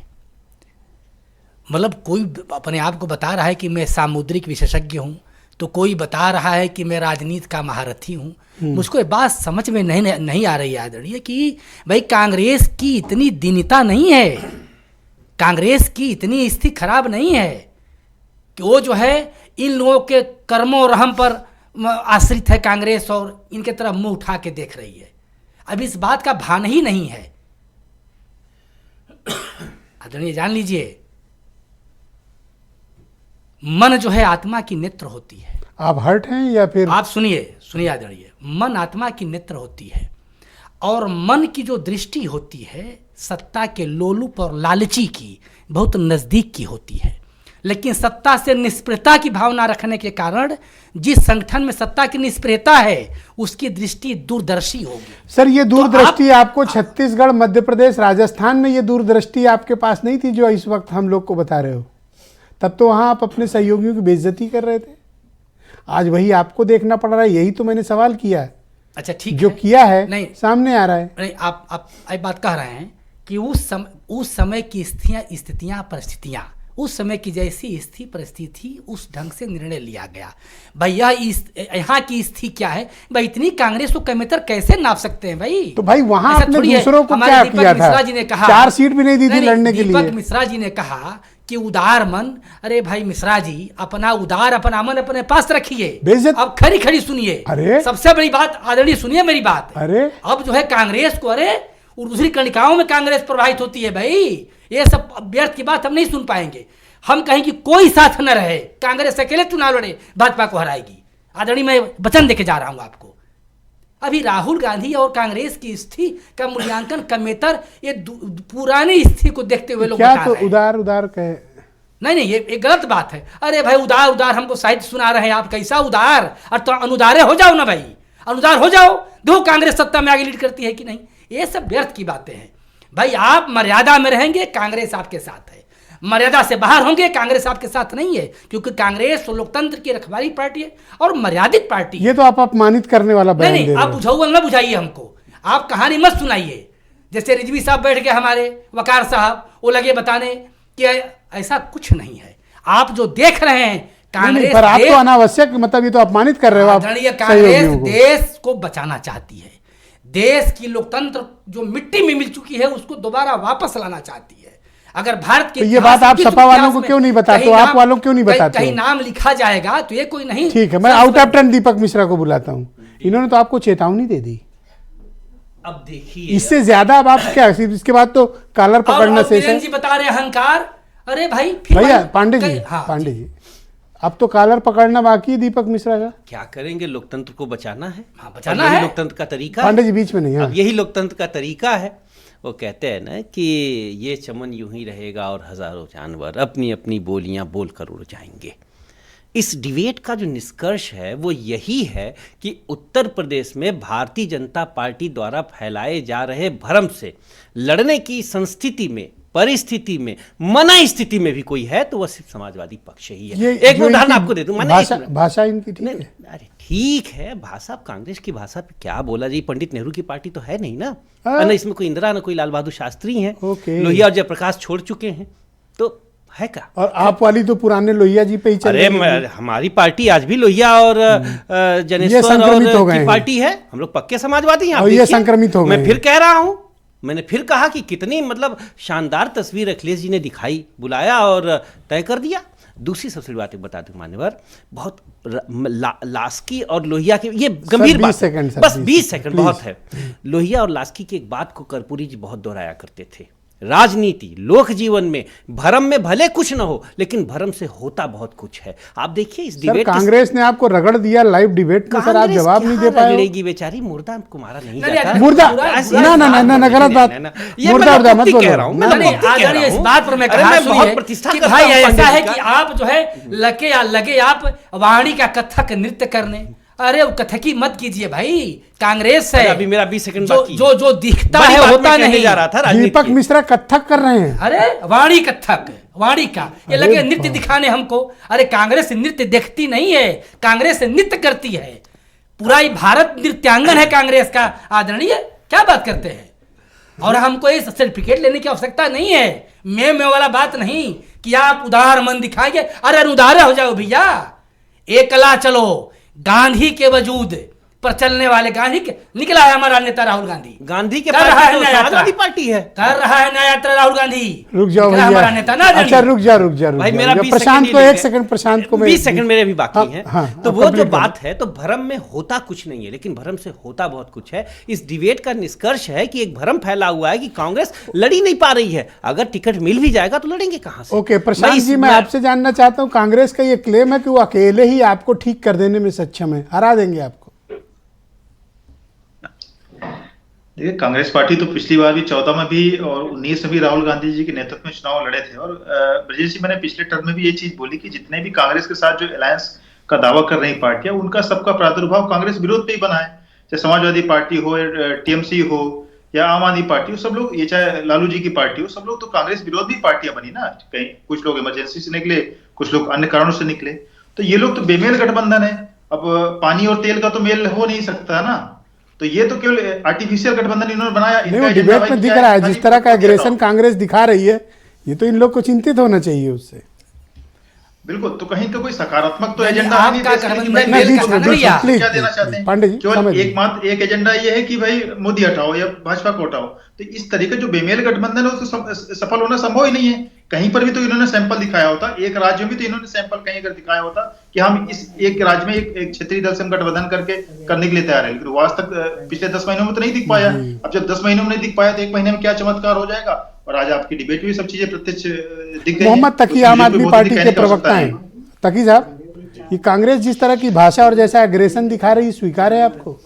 मतलब कोई अपने आप को बता रहा है कि मैं सामुद्रिक विशेषज्ञ हूँ, तो कोई बता रहा है कि मैं राजनीति का महारथी हूँ। मुझको ये बात समझ में नहीं आ रही है आदरणीय कि भाई कांग्रेस की इतनी दीनता नहीं है, कांग्रेस की इतनी स्थिति खराब नहीं है कि वो जो है इन लोगों के कर्मों और रहम पर आश्रित है कांग्रेस और इनके तरफ मुंह उठा के देख रही है। अब इस बात का भान ही नहीं है। आदरणीय जान लीजिए, मन जो है आत्मा की नेत्र होती है।
आप हर्ट हैं या फिर?
आप सुनिए आदरणीय, मन आत्मा की नेत्र होती है और मन की जो दृष्टि होती है सत्ता के लोलुप और लालची की बहुत नजदीक की होती है। लेकिन सत्ता से निष्प्रियता की भावना रखने के कारण जिस संगठन में सत्ता की निष्प्रियता है उसकी दृष्टि दूरदर्शी होगी।
सर, ये दूरदृष्टि आपको छत्तीसगढ़, मध्य प्रदेश, राजस्थान में ये दूरदृष्टि आपके पास नहीं थी जो इस वक्त हम लोग को बता रहे हो? तब तो वहां आप अपने सहयोगियों की बेइज्जती कर रहे थे, आज वही आपको देखना पड़ रहा है। यही तो मैंने सवाल किया है।
अच्छा ठीक
जो
है,
किया है
नहीं
सामने आ रहा है।
नहीं, आप एक बात कह रहे हैं कि उस समय की स्थितियां परिस्थितियां उस समय की जैसी स्थिति परिस्थिति उस ढंग से निर्णय लिया गया। भैया यहाँ की स्थिति क्या है भाई? इतनी कांग्रेस को कमेतर कैसे नाप सकते हैं भाई?
तो भाई वहां
ऐसा
आपने
थोड़ी है।
दूसरों को
हमारे
क्या
दीपक
किया
मिश्रा
था?
जी ने कहा
4 सीट भी नहीं दी थी लड़ने के लिए।
दीपक मिश्रा जी ने कहा कि उदार मन, अरे भाई मिश्रा जी अपना उदार अपना मन अपने पास रखिए। अब खड़ी खड़ी सुनिए।
अरे
सबसे बड़ी बात आदरणीय सुनिए मेरी बात।
अरे
अब जो है कांग्रेस को, अरे दूसरी कणिकाओं में कांग्रेस प्रभावित होती है भाई। ये सब व्यर्थ की बात हम नहीं सुन पाएंगे। हम कहें कि कोई साथ न रहे, कांग्रेस अकेले चुनाव लड़े, भाजपा को हराएगी। आदरणीय मैं वचन देके जा रहा हूं आपको। अभी राहुल गांधी और कांग्रेस की स्थिति का मूल्यांकन कमेतर ये पुरानी स्थिति को देखते हुए लोग
क्या
बता
तो
रहे हैं।
उदार कहे?
नहीं ये गलत बात है। अरे भाई उदार हमको साहित्य सुना रहे हैं आप, कैसा उदार? और तो अनुदारे हो जाओ ना भाई, अनुदार हो जाओ। देखो कांग्रेस सत्ता में आगे लीड करती है कि नहीं। ये सब व्यर्थ की बातें हैं भाई। आप मर्यादा में रहेंगे, कांग्रेस आपके साथ है। मर्यादा से बाहर होंगे, कांग्रेस आपके साथ नहीं है, क्योंकि कांग्रेस लोकतंत्र की रखवाली पार्टी है और मर्यादित पार्टी है।
ये तो आप अपमानित करने वाला बयान दे रहे हो।
आप बुझाऊ न बुझाइए हमको, आप कहानी मत सुनाइए। जैसे रिजवी साहब बैठ गए, हमारे वकार साहब, वो लगे बताने कि ऐसा कुछ नहीं है। आप जो देख रहे हैं कांग्रेस,
पर आप तो अनावश्यक, मतलब ये तो अपमानित कर रहे हो आप।
कांग्रेस देश को बचाना चाहती है। देश की लोकतंत्र जो मिट्टी में मिल चुकी है उसको दोबारा वापस लाना चाहती है। अगर भारत के,
तो ये बात आप सपा वालों को क्यों नहीं बताते हो? आप वालों क्यों नहीं बताते?
कहीं नाम लिखा जाएगा तो ये कोई नहीं।
ठीक है, मैं आउट ऑफ टर्न दीपक मिश्रा को बुलाता हूँ। इन्होंने तो आपको चेतावनी दे दी।
अब देखिए,
इससे ज्यादा अब आप क्या, इसके बाद तो कॉलर पकड़ना शेष है।
जी बता रहे अहंकार। अरे भाई
भैया पांडे जी, अब तो कॉलर पकड़ना बाकी है दीपक मिश्रा का।
क्या करेंगे? लोकतंत्र को बचाना है।
बचाना है,
लोकतंत्र का तरीका।
पांडे जी बीच में नहीं।
अब यही लोकतंत्र का तरीका है। वो कहते हैं ना कि ये चमन यूं ही रहेगा और हजारों जानवर अपनी अपनी बोलियां बोलकर उड़ जाएंगे। इस डिबेट का जो निष्कर्ष है वो यही है कि उत्तर प्रदेश में भारतीय जनता पार्टी द्वारा फैलाए जा रहे भ्रम से लड़ने की संस्थिति में, परिस्थिति में, मना स्थिति में भी कोई है तो वह सिर्फ समाजवादी पक्ष ही है। एक उदाहरण आपको दे दूं।
भाषा इनकी ठीक है।
अरे ठीक है, भाषा कांग्रेस की भाषा पे क्या बोला जी? पंडित नेहरू की पार्टी तो है नहीं ना। ना इसमें कोई इंदिरा, ना कोई लाल बहादुर शास्त्री हैं। लोहिया और जयप्रकाश छोड़ चुके हैं, तो है क्या?
और आप वाली तो पुराने लोहिया जी पे ही चल रही है।
अरे हमारी पार्टी आज भी लोहिया और जनेश्वर और की पार्टी है। हम लोग पक्के समाजवादी हैं।
ये संक्रमित हो गए।
मैं फिर कह रहा हूं, मैंने फिर कहा कि कितनी मतलब शानदार तस्वीर अखिलेश जी ने दिखाई, बुलाया और तय कर दिया। दूसरी सबसे बड़ी बात एक बता दूं मान्यवर, बहुत लास्की और लोहिया के, ये गंभीर बात
20 सेकंड सर,
बस
20
20 सेकंड बहुत है। लोहिया और लास्की की एक बात को कर्पूरी जी बहुत दोहराया करते थे, राजनीति लोक जीवन में भरम में भले कुछ न हो लेकिन भरम से होता बहुत कुछ है। आप देखिए इस
सर
डिबेट
कांग्रेस ने आपको रगड़ दिया लाइव डिबेट में, सर आप जवाब नहीं दे पाए।
रगड़ेगी बेचारी, मुर्दा कुमारा नहीं जाता।
मुर्दा ना ना ना ना गलत बात, मुर्दा मुर्दा मत
कह रहा हूं
बोलो।
नहीं, इस बात पर मैं कहा
बहुत प्रतिष्ठा
कि भाई ऐसा है कि आप जो है लगे आप वाणी का कथक नृत्य करने, अरे वो कथकी मत कीजिए भाई, कांग्रेस है।
अभी मेरा 20 सेकंड बाकी,
जो दिखता है होता नहीं
जा रहा था।
दीपक मिश्रा कथक कर रहे हैं।
अरे वाणी कथक, वाणी का ये लगे नृत्य दिखाने हमको। अरे कांग्रेस नृत्य देखती नहीं है, कांग्रेस नृत्य करती है। पूरा ही भारत नृत्यांगन है कांग्रेस का आदरणीय, क्या बात करते हैं। और हमको ये सर्टिफिकेट लेने की आवश्यकता नहीं है, मैं वाला बात नहीं कि आप उदार मन दिखाएंगे। अरे उदार हो जाओ भैया, एक कला चलो गांधी के वजूद पर चलने वाले गांधी के निकला है हमारा नेता राहुल गांधी।
गांधी के
कर रहा है नया
समाजवादी पार्टी है,
कर रहा है नया यात्रा राहुल गांधी।
रुक जाओ भैया,
हमारा नेता ना
अच्छा रुक जा
भाई, मेरा 20
प्रशांत को 1 सेकंड, प्रशांत को
20 सेकंड मेरे भी बाकी हैं। तो वो जो
कंप्लीट
बात है, तो भ्रम में होता कुछ नहीं है लेकिन भ्रम से होता बहुत कुछ है। इस डिबेट का निष्कर्ष है कि एक भ्रम फैला हुआ है कि कांग्रेस लड़ी नहीं पा रही है, अगर टिकट मिल भी जाएगा तो लड़ेंगे कहां से।
ओके प्रशांत जी, मैं आपसे जानना चाहता हूं, कांग्रेस का ये क्लेम है कि वो अकेले ही आपको ठीक कर देने में सक्षम है, हरा देंगे आपको।
देखिए कांग्रेस पार्टी तो पिछली बार भी 14 में भी और 19 में भी राहुल गांधी जी के नेतृत्व में चुनाव लड़े थे। और ब्रजेश जी, मैंने पिछले टर्म में भी ये चीज बोली कि जितने भी कांग्रेस के साथ जो अलायंस का दावा कर रही पार्टियां, उनका सबका प्रादुर्भाव कांग्रेस विरोध पे ही बना है। चाहे समाजवादी पार्टी हो, टीएमसी हो या आम आदमी पार्टी हो, सब लोग, ये चाहे लालू जी की पार्टी हो, सब लोग तो कांग्रेस विरोधी पार्टियां बनी ना। कहीं कुछ लोग इमरजेंसी से निकले, कुछ लोग अन्य कारणों से निकले, तो ये लोग तो बेमेल गठबंधन है। अब पानी और तेल का तो मेल हो नहीं सकता ना, तो ये तो केवल आर्टिफिशियल गठबंधन इन्होंने बनाया।
नहीं, वो डिबेट में दिख रहा है जिस तरह का एग्रेशन कांग्रेस दिखा रही है, ये तो इन लोग को चिंतित होना चाहिए उससे।
बिल्कुल, तो कहीं तो कोई सकारात्मक तो एजेंडा
आपका
क्या देना चाहते हैं?
पांडे जी
केवल एक एजेंडा ये है कि भाई मोदी हटाओ या भाजपा को हटाओ। तो इस तरीके जो बेमेल गठबंधन है उसको सफल होना संभव ही नहीं है। कहीं पर भी तो इन्होंने सैंपल दिखाया होता, एक राज्य में भी तो इन्होंने सैंपल कहीं अगर दिखाया होता कि हम इस एक राज्य में एक क्षेत्रीय दल से हम गठबंधन करके करने के लिए तैयार है, लेकिन वो आज तक पिछले 10 महीनों में तो नहीं दिख पाया। अब जब 10 महीनों में नहीं दिख पाया तो 1 महीने में क्या चमत्कार हो जाएगा। और आज आपकी डिबेट में सब चीजें प्रत्यक्ष दिख गई।
मोहम्मद तकी आम आदमी पार्टी के प्रवक्ता हैं। तकी साहब, ये कांग्रेस जिस तरह की भाषा और जैसा एग्रेशन दिखा रही है, स्वीकार है आपको?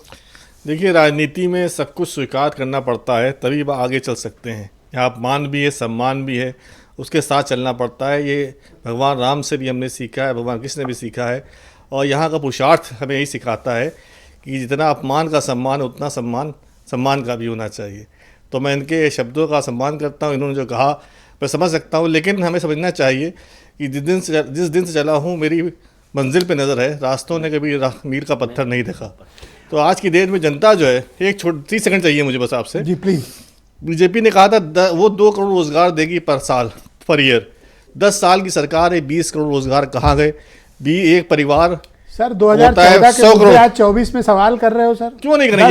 देखिए, राजनीति में सब कुछ स्वीकार करना पड़ता है, तभी आगे चल सकते हैं। यहाँ अपमान भी है, सम्मान भी है, उसके साथ चलना पड़ता है। ये भगवान राम से भी हमने सीखा है, भगवान कृष्ण ने भी सीखा है। और यहाँ का पुरुषार्थ हमें यही सिखाता है कि जितना अपमान का सम्मान है, उतना सम्मान का भी होना चाहिए। तो मैं इनके शब्दों का सम्मान करता हूँ। इन्होंने जो कहा मैं समझ सकता हूँ, लेकिन हमें समझना चाहिए कि जिस दिन से चला हूँ मेरी मंजिल पे नज़र है, रास्तों ने कभी मील का पत्थर नहीं देखा। तो आज की डेट में जनता जो है, एक 30 सेकंड चाहिए मुझे बस आपसे
जी प्लीज़।
बीजेपी ने कहा था वो 2 करोड़ रोजगार देगी पर ईयर। 10 साल की सरकार है, 20 करोड़ रोजगार कहाँ गए? एक परिवार
सर 2014 के मुद्दे आज 24 में सवाल कर रहे हो सर? क्यों नहीं करें?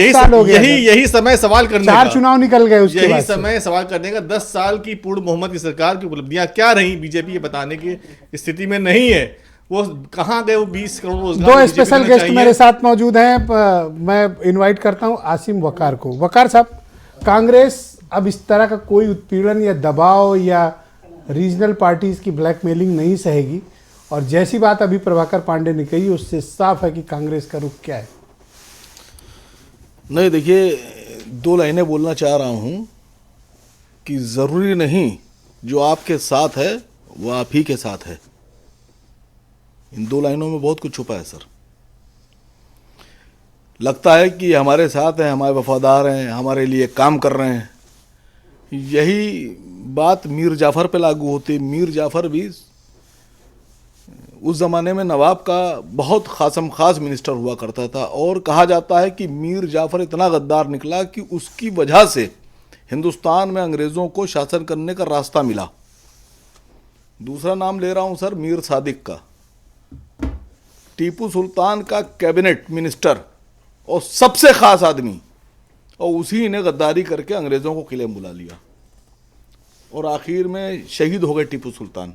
यही समय सवाल करने का।
4 चुनाव निकल गए उसके बाद।
यही समय सवाल करने का। 10 साल की पूर्ण बहुमत की सरकार की उपलब्धियां क्या रही, बीजेपी ये बताने की स्थिति में नहीं है। वो कहाँ गए वो 20 करोड़ रोजगार?
2 स्पेशल गेस्ट मेरे साथ मौजूद हैं। मैं इन्वाइट करता हूँ आसिम वकार को। वकार साहब, कांग्रेस अब इस तरह का कोई उत्पीड़न या दबाव या रीजनल पार्टीज की ब्लैकमेलिंग नहीं सहेगी, और जैसी बात अभी प्रभाकर पांडे ने कही उससे साफ है कि कांग्रेस का रुख क्या है।
नहीं, देखिए, 2 लाइनें बोलना चाह रहा हूं कि ज़रूरी नहीं जो आपके साथ है वो आप ही के साथ है। इन 2 लाइनों में बहुत कुछ छुपा है सर। लगता है कि हमारे साथ हैं, हमारे वफादार हैं, हमारे लिए काम कर रहे हैं। यही बात मीर जाफ़र पे लागू होती। मीर जाफ़र भी उस ज़माने में नवाब का बहुत खास मिनिस्टर हुआ करता था, और कहा जाता है कि मीर जाफ़र इतना गद्दार निकला कि उसकी वजह से हिंदुस्तान में अंग्रेज़ों को शासन करने का रास्ता मिला। दूसरा नाम ले रहा हूँ सर, मीर सादिक का, टीपू सुल्तान का कैबिनेट मिनिस्टर और सबसे ख़ास आदमी, और उसी ने गद्दारी करके अंग्रेज़ों को किले में बुला लिया और आखिर में शहीद हो गए टीपू सुल्तान।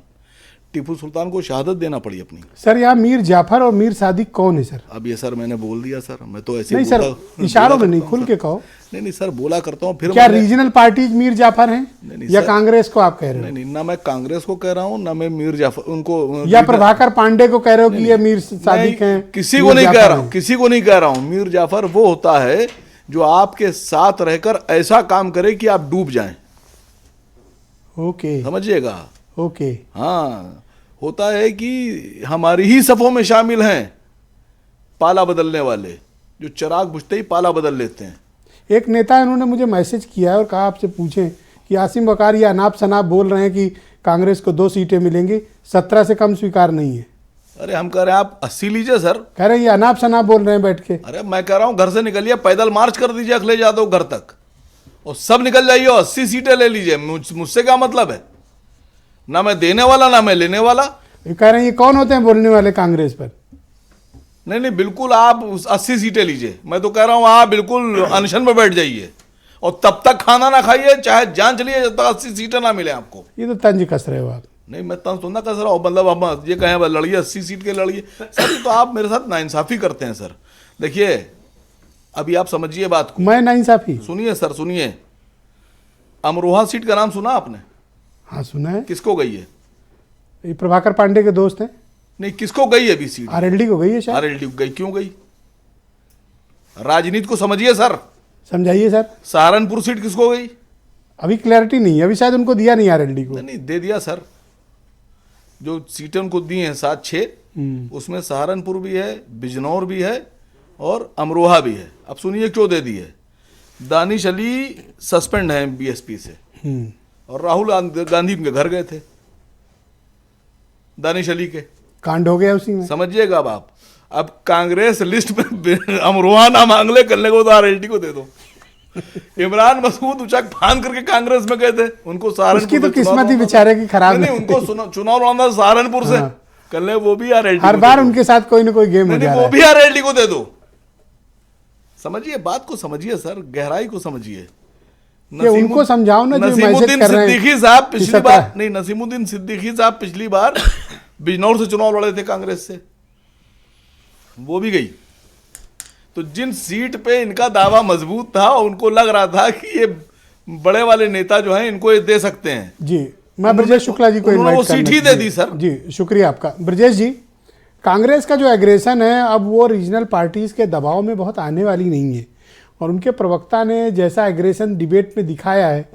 टीपू सुल्तान को शहादत देना पड़ी अपनी।
सर यहाँ मीर जाफर और मीर सादिक कौन है सर?
अब ये सर मैंने बोल दिया सर, मैं तो ऐसे
नहीं सर, इशारों में नहीं, खुल के कहो।
नहीं सर, बोला करता हूँ। फिर
क्या रीजनल पार्टीज मीर जाफर हैं या कांग्रेस को आप कह रहे हो?
नहीं, ना मैं कांग्रेस को कह रहा हूँ, ना मैं मीर जाफर उनको,
या प्रभाकर पांडे को कह रहे हो कि ये मीर सादिक हैं?
किसी को नहीं कह रहा हूँ, किसी को नहीं कह रहा हूँ। मीर जाफर वो होता है जो आपके साथ रहकर ऐसा काम करे कि आप डूब जाएं।
ओके,
समझिएगा।
ओके,
हाँ, होता है कि हमारी ही सफों में शामिल हैं पाला बदलने वाले, जो चिराग बुझते ही पाला बदल लेते हैं।
एक नेता इन्होंने मुझे मैसेज किया है और कहा आपसे पूछें कि आसिम वकार ये अनाप शनाप बोल रहे हैं कि कांग्रेस को 2 सीटें मिलेंगी, 17 से कम स्वीकार नहीं है।
अरे हम कह रहे हैं आप 80 लीजिए सर।
कह रहे हैं ये अनाप शनाप बोल रहे हैं बैठ के।
अरे मैं कह रहा हूँ घर से निकलिए, पैदल मार्च कर दीजिए अखिलेश यादव घर तक और सब निकल जाइए और 80 सीटें ले लीजिए। मुझसे क्या मतलब है? ना मैं देने वाला ना मैं लेने वाला।
ये कह रहे हैं ये कौन होते हैं बोलने वाले कांग्रेस पर?
नहीं नहीं, बिल्कुल आप 80 सीटें लीजिए। मैं तो कह रहा हूँ आप बिल्कुल अनशन में बैठ जाइए और तब तक खाना ना खाइए, चाहे जान चलिए, जब तक 80 सीटें ना मिले आपको।
ये तो तंज कस रहे हो आप।
नहीं, मैं तंज तो ना कस रहा हूँ, मतलब हम ये कहें लड़िए 80 सीट के लड़िए सर, तो आप मेरे साथ नाइंसाफी करते हैं सर। देखिए अभी आप समझिए बात को।
मैं नाइंसाफी?
सुनिए सर, सुनिए। अमरोहा सीट का नाम सुना आपने?
हाँ सुना है।
किसको गई है?
ये प्रभाकर पांडे के दोस्त हैं।
नहीं, किसको गई है अभी सीट?
आरएलडी को गई है शायद।
आरएलडी को गई, क्यों गई? राजनीति को समझिए सर।
समझाइए सर।
सहारनपुर सीट किसको गई?
अभी क्लैरिटी नहीं है, अभी शायद उनको दिया नहीं आरएलडी को।
नहीं, दे दिया सर। जो सीटें उनको दी हैं 7-6, उसमें सहारनपुर भी है, बिजनौर भी है और अमरोहा भी है। अब सुनिए क्यों दे दी है। दानिश अली सस्पेंड है बीएसपी से और राहुल गांधी उनके घर गए थे, दानिश अली के।
कांड हो गया उसी में।
समझिएगा अब कांग्रेस लिस्ट में अमरोहा ना मांग ले, करने को तो आरएलडी को दे दो। इमरान मसूद उचक फान करके कांग्रेस में गए थे, उनको सहारनपुर,
उसकी तो किस्मत ही बेचारे की खराब
नहीं, उनको चुनाव लड़ना सहारनपुर से। कर ले, वो भी आरएलडी,
हर बार उनके साथ कोई ना कोई गेम हो जा रहा है।
वो भी आरएलडी को दे दो। समझिए बात को, समझिए सर, गहराई को समझिए।
उनको समझाओ ना, जो मैसेज कर रहे हैं।
सिद्दीकी साहब पिछली बार, नहीं, नसीमुद्दीन सिद्दीकी साहब पिछली बार बिजनौर से चुनाव लड़े थे कांग्रेस से, वो भी गई। तो जिन सीट पे इनका दावा मजबूत था, उनको लग रहा था कि ये बड़े वाले नेता जो हैं इनको ये दे सकते हैं।
जी, मैं ब्रजेश शुक्ला जी को इनवाइट
वो सीट ही दे दी सर।
जी, शुक्रिया आपका ब्रजेश जी। कांग्रेस का जो एग्रेशन है अब वो रीजनल पार्टीज के दबाव में बहुत आने वाली नहीं है, और उनके प्रवक्ता ने जैसा एग्रेशन डिबेट में दिखाया है,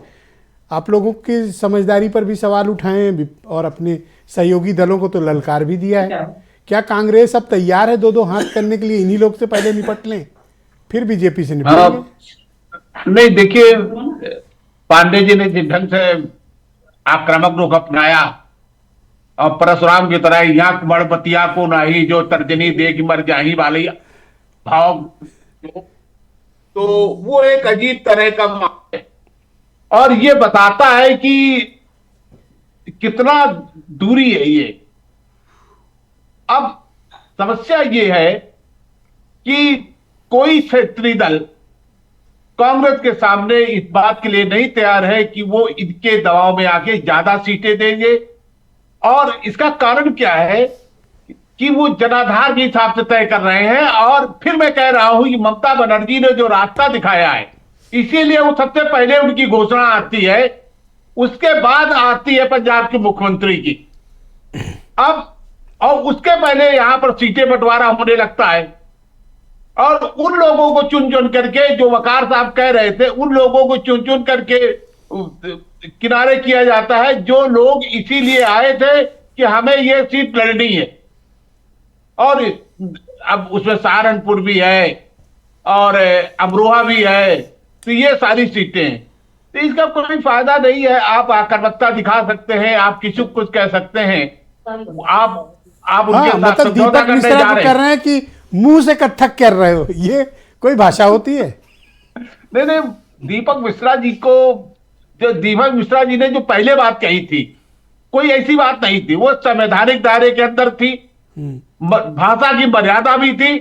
आप लोगों की समझदारी पर भी सवाल उठाए और अपने सहयोगी दलों को तो ललकार भी दिया है। क्या कांग्रेस अब तैयार है 2-2 हाथ करने के लिए? इन्हीं लोग से पहले निपट लें, फिर बीजेपी से निपटेंगे?
नहीं, देखिए पांडे जी ने जिस ढंग से आक्रामक रुख अपनाया और परशुराम की तरह यहाँ मणपतिया को नहीं जो तर्जनी दे कि मर जाही वाली भाव, तो वो एक अजीब तरह का मामला है और ये बताता है कि कितना दूरी है ये। अब समस्या ये है कि कोई क्षेत्रीय दल कांग्रेस के सामने इस बात के लिए नहीं तैयार है कि वो इनके दबाव में आके ज्यादा सीटें देंगे, और इसका कारण क्या है कि वो जनाधार के हिसाब से तय कर रहे हैं। और फिर मैं कह रहा हूं कि ममता बनर्जी ने जो रास्ता दिखाया है, इसीलिए वो सबसे पहले उनकी घोषणा आती है, उसके बाद आती है पंजाब के मुख्यमंत्री की। अब और उसके पहले यहां पर सीटें बंटवारा होने लगता है और उन लोगों को चुन चुन करके, जो वकार साहब कह रहे थे, उन लोगों को चुन चुन करके किनारे किया जाता है जो लोग इसीलिए आए थे कि हमें ये सीट लड़नी है। और अब उसमें सहारनपुर भी है और अमरोहा भी है, तो ये सारी सीटें हैं। तो इसका कोई फायदा नहीं है। आप आक्रामकता दिखा सकते हैं, आप किसी को कुछ कह सकते हैं, आप उनके साथ
मतलब दीपक मिश्रा कर रहे हैं कि मुंह से कत्थक कर रहे हो, ये कोई भाषा होती है?
नहीं, दीपक मिश्रा जी को, जो दीपक मिश्रा जी ने जो पहले बात कही थी, कोई ऐसी बात नहीं थी, वो संवैधानिक दायरे के अंदर थी, भाषा की मर्यादा भी थी।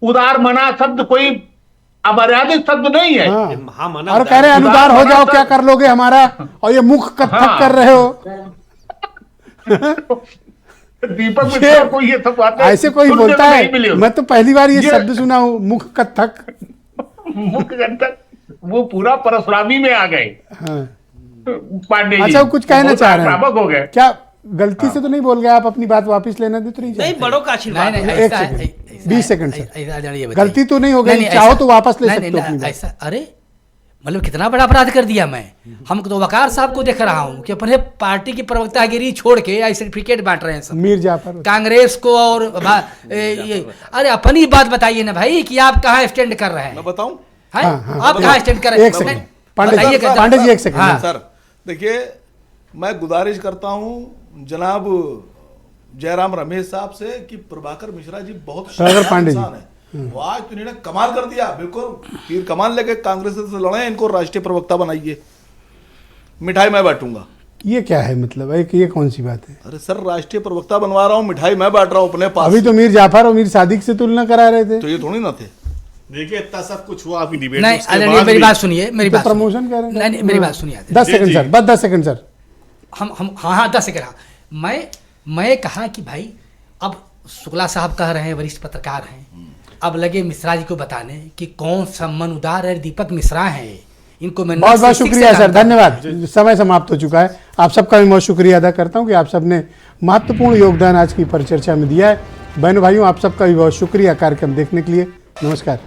उदार मना शब्द कोई अमर्यादित शब्द नहीं है।
और कह रहे अनुदार हो जाओ, क्या कर लोगे हमारा, और ये मुख कत्थक कर रहे हो।
दीपक मिश्रा को ये सब बातें
ऐसे कोई
सुनने
बोलता
को
है?
नहीं मिली होगी।
मैं तो पहली बार ये शब्द सुना हूँ, मुख कत्थक।
मुख्य जनता वो पूरा परशुरामी में आ गए
हाँ।
पांडे जी।
अच्छा, वो कुछ कहना
बहुत
चाह रहे
आक्रामक हो
हैं
गए।
क्या? गलती से तो नहीं बोल गए आप? अपनी बात वापस लेना दे तो नहीं
नहीं,
चाहते?
बड़ों का आशीर्वाद
नहीं,
है।
नहीं,
एक
ऐसा-
सेकंड,
ऐसा-
20 सेकंड सर।
ऐसा- ऐसा- ये बताइए।
गलती तो नहीं हो गई,
नहीं,
चाहो
ऐसा-
तो वापस ले
नहीं,
सकते हो
नहीं,
अपनी बात।
ऐसा, अरे मतलब कितना बड़ा अपराध कर दिया मैं। हम तो वकार साहब को देख रहा हूँ कि अपने पार्टी की प्रवक्तागिरी छोड़ के आई सर्टिफिकेट बांट रहे हैं सब,
मीर जाफर।
कांग्रेस को और ये। अरे अपनी बात बताइए ना भाई कि आप कहाँ स्टैंड कर रहे हैं?
मैं बताऊं?
हैं?
हाँ, हाँ,
आप कहाँ स्टैंड कर रहे हैं?
एक सेकंड,
नहीं,
पांडे
बताइए
जी,
कि-
पांडे जी एक सेकंड।
हाँ।
सर देखिए, मैं गुजारिश करता हूं जनाब जयराम रमेश साहब से कि प्रभाकर मिश्रा जी बहुत
प्रभाकर पांडे जी।
इंसान है। वो आज तो इन्होंने कमाल कर दिया, बिल्कुल तीर कमान लेके कांग्रेस से लड़े, इनको राष्ट्रीय प्रवक्ता बनाइए, मिठाई मैं बांटूंगा।
ये क्या है मतलब? एक ये कौन सी बात है?
अरे सर, राष्ट्रीय प्रवक्ता बनवा रहा हूँ, मिठाई मैं बांट रहा हूँ अपने पास
अभी
से।
तो मीर जाफर और मीर सादिक से तुलना करा रहे थे।
तो ये थोड़ी ना थे।
देखिए इतना सब कुछ हुआ आपकी डिबेट
नहीं,
उसके
अरे
बाद
मेरी
भी-
बात सुनिए, मेरी
तो
बात सुनिए।
प्रमोशन कर रहे हैं।
नहीं, नहीं, मेरी बात सुनिए।
10
जी,
सेकंड
जी।
सर, बस 10 सेकंड सर।
हम हाँ 10 सेकंड। मैं कहा कि भाई अब शुक्ला साहब कह रहे हैं, वरिष्ठ पत्रकार हैं, अब लगे मिश्रा जी को बताने कि कौन सा मन उदार है। दीपक मिश्रा हैं, इनको मैं
बहुत बहुत
नर्सिंग से
शुक्रिया सर,
जानता हूं।
धन्यवाद। समय समाप्त हो चुका है। आप सबका भी बहुत शुक्रिया अदा करता हूं कि आप सबने महत्वपूर्ण योगदान आज की परिचर्चा में दिया है। बहनों भाइयों, आप सबका भी बहुत शुक्रिया कार्यक्रम देखने के लिए। नमस्कार।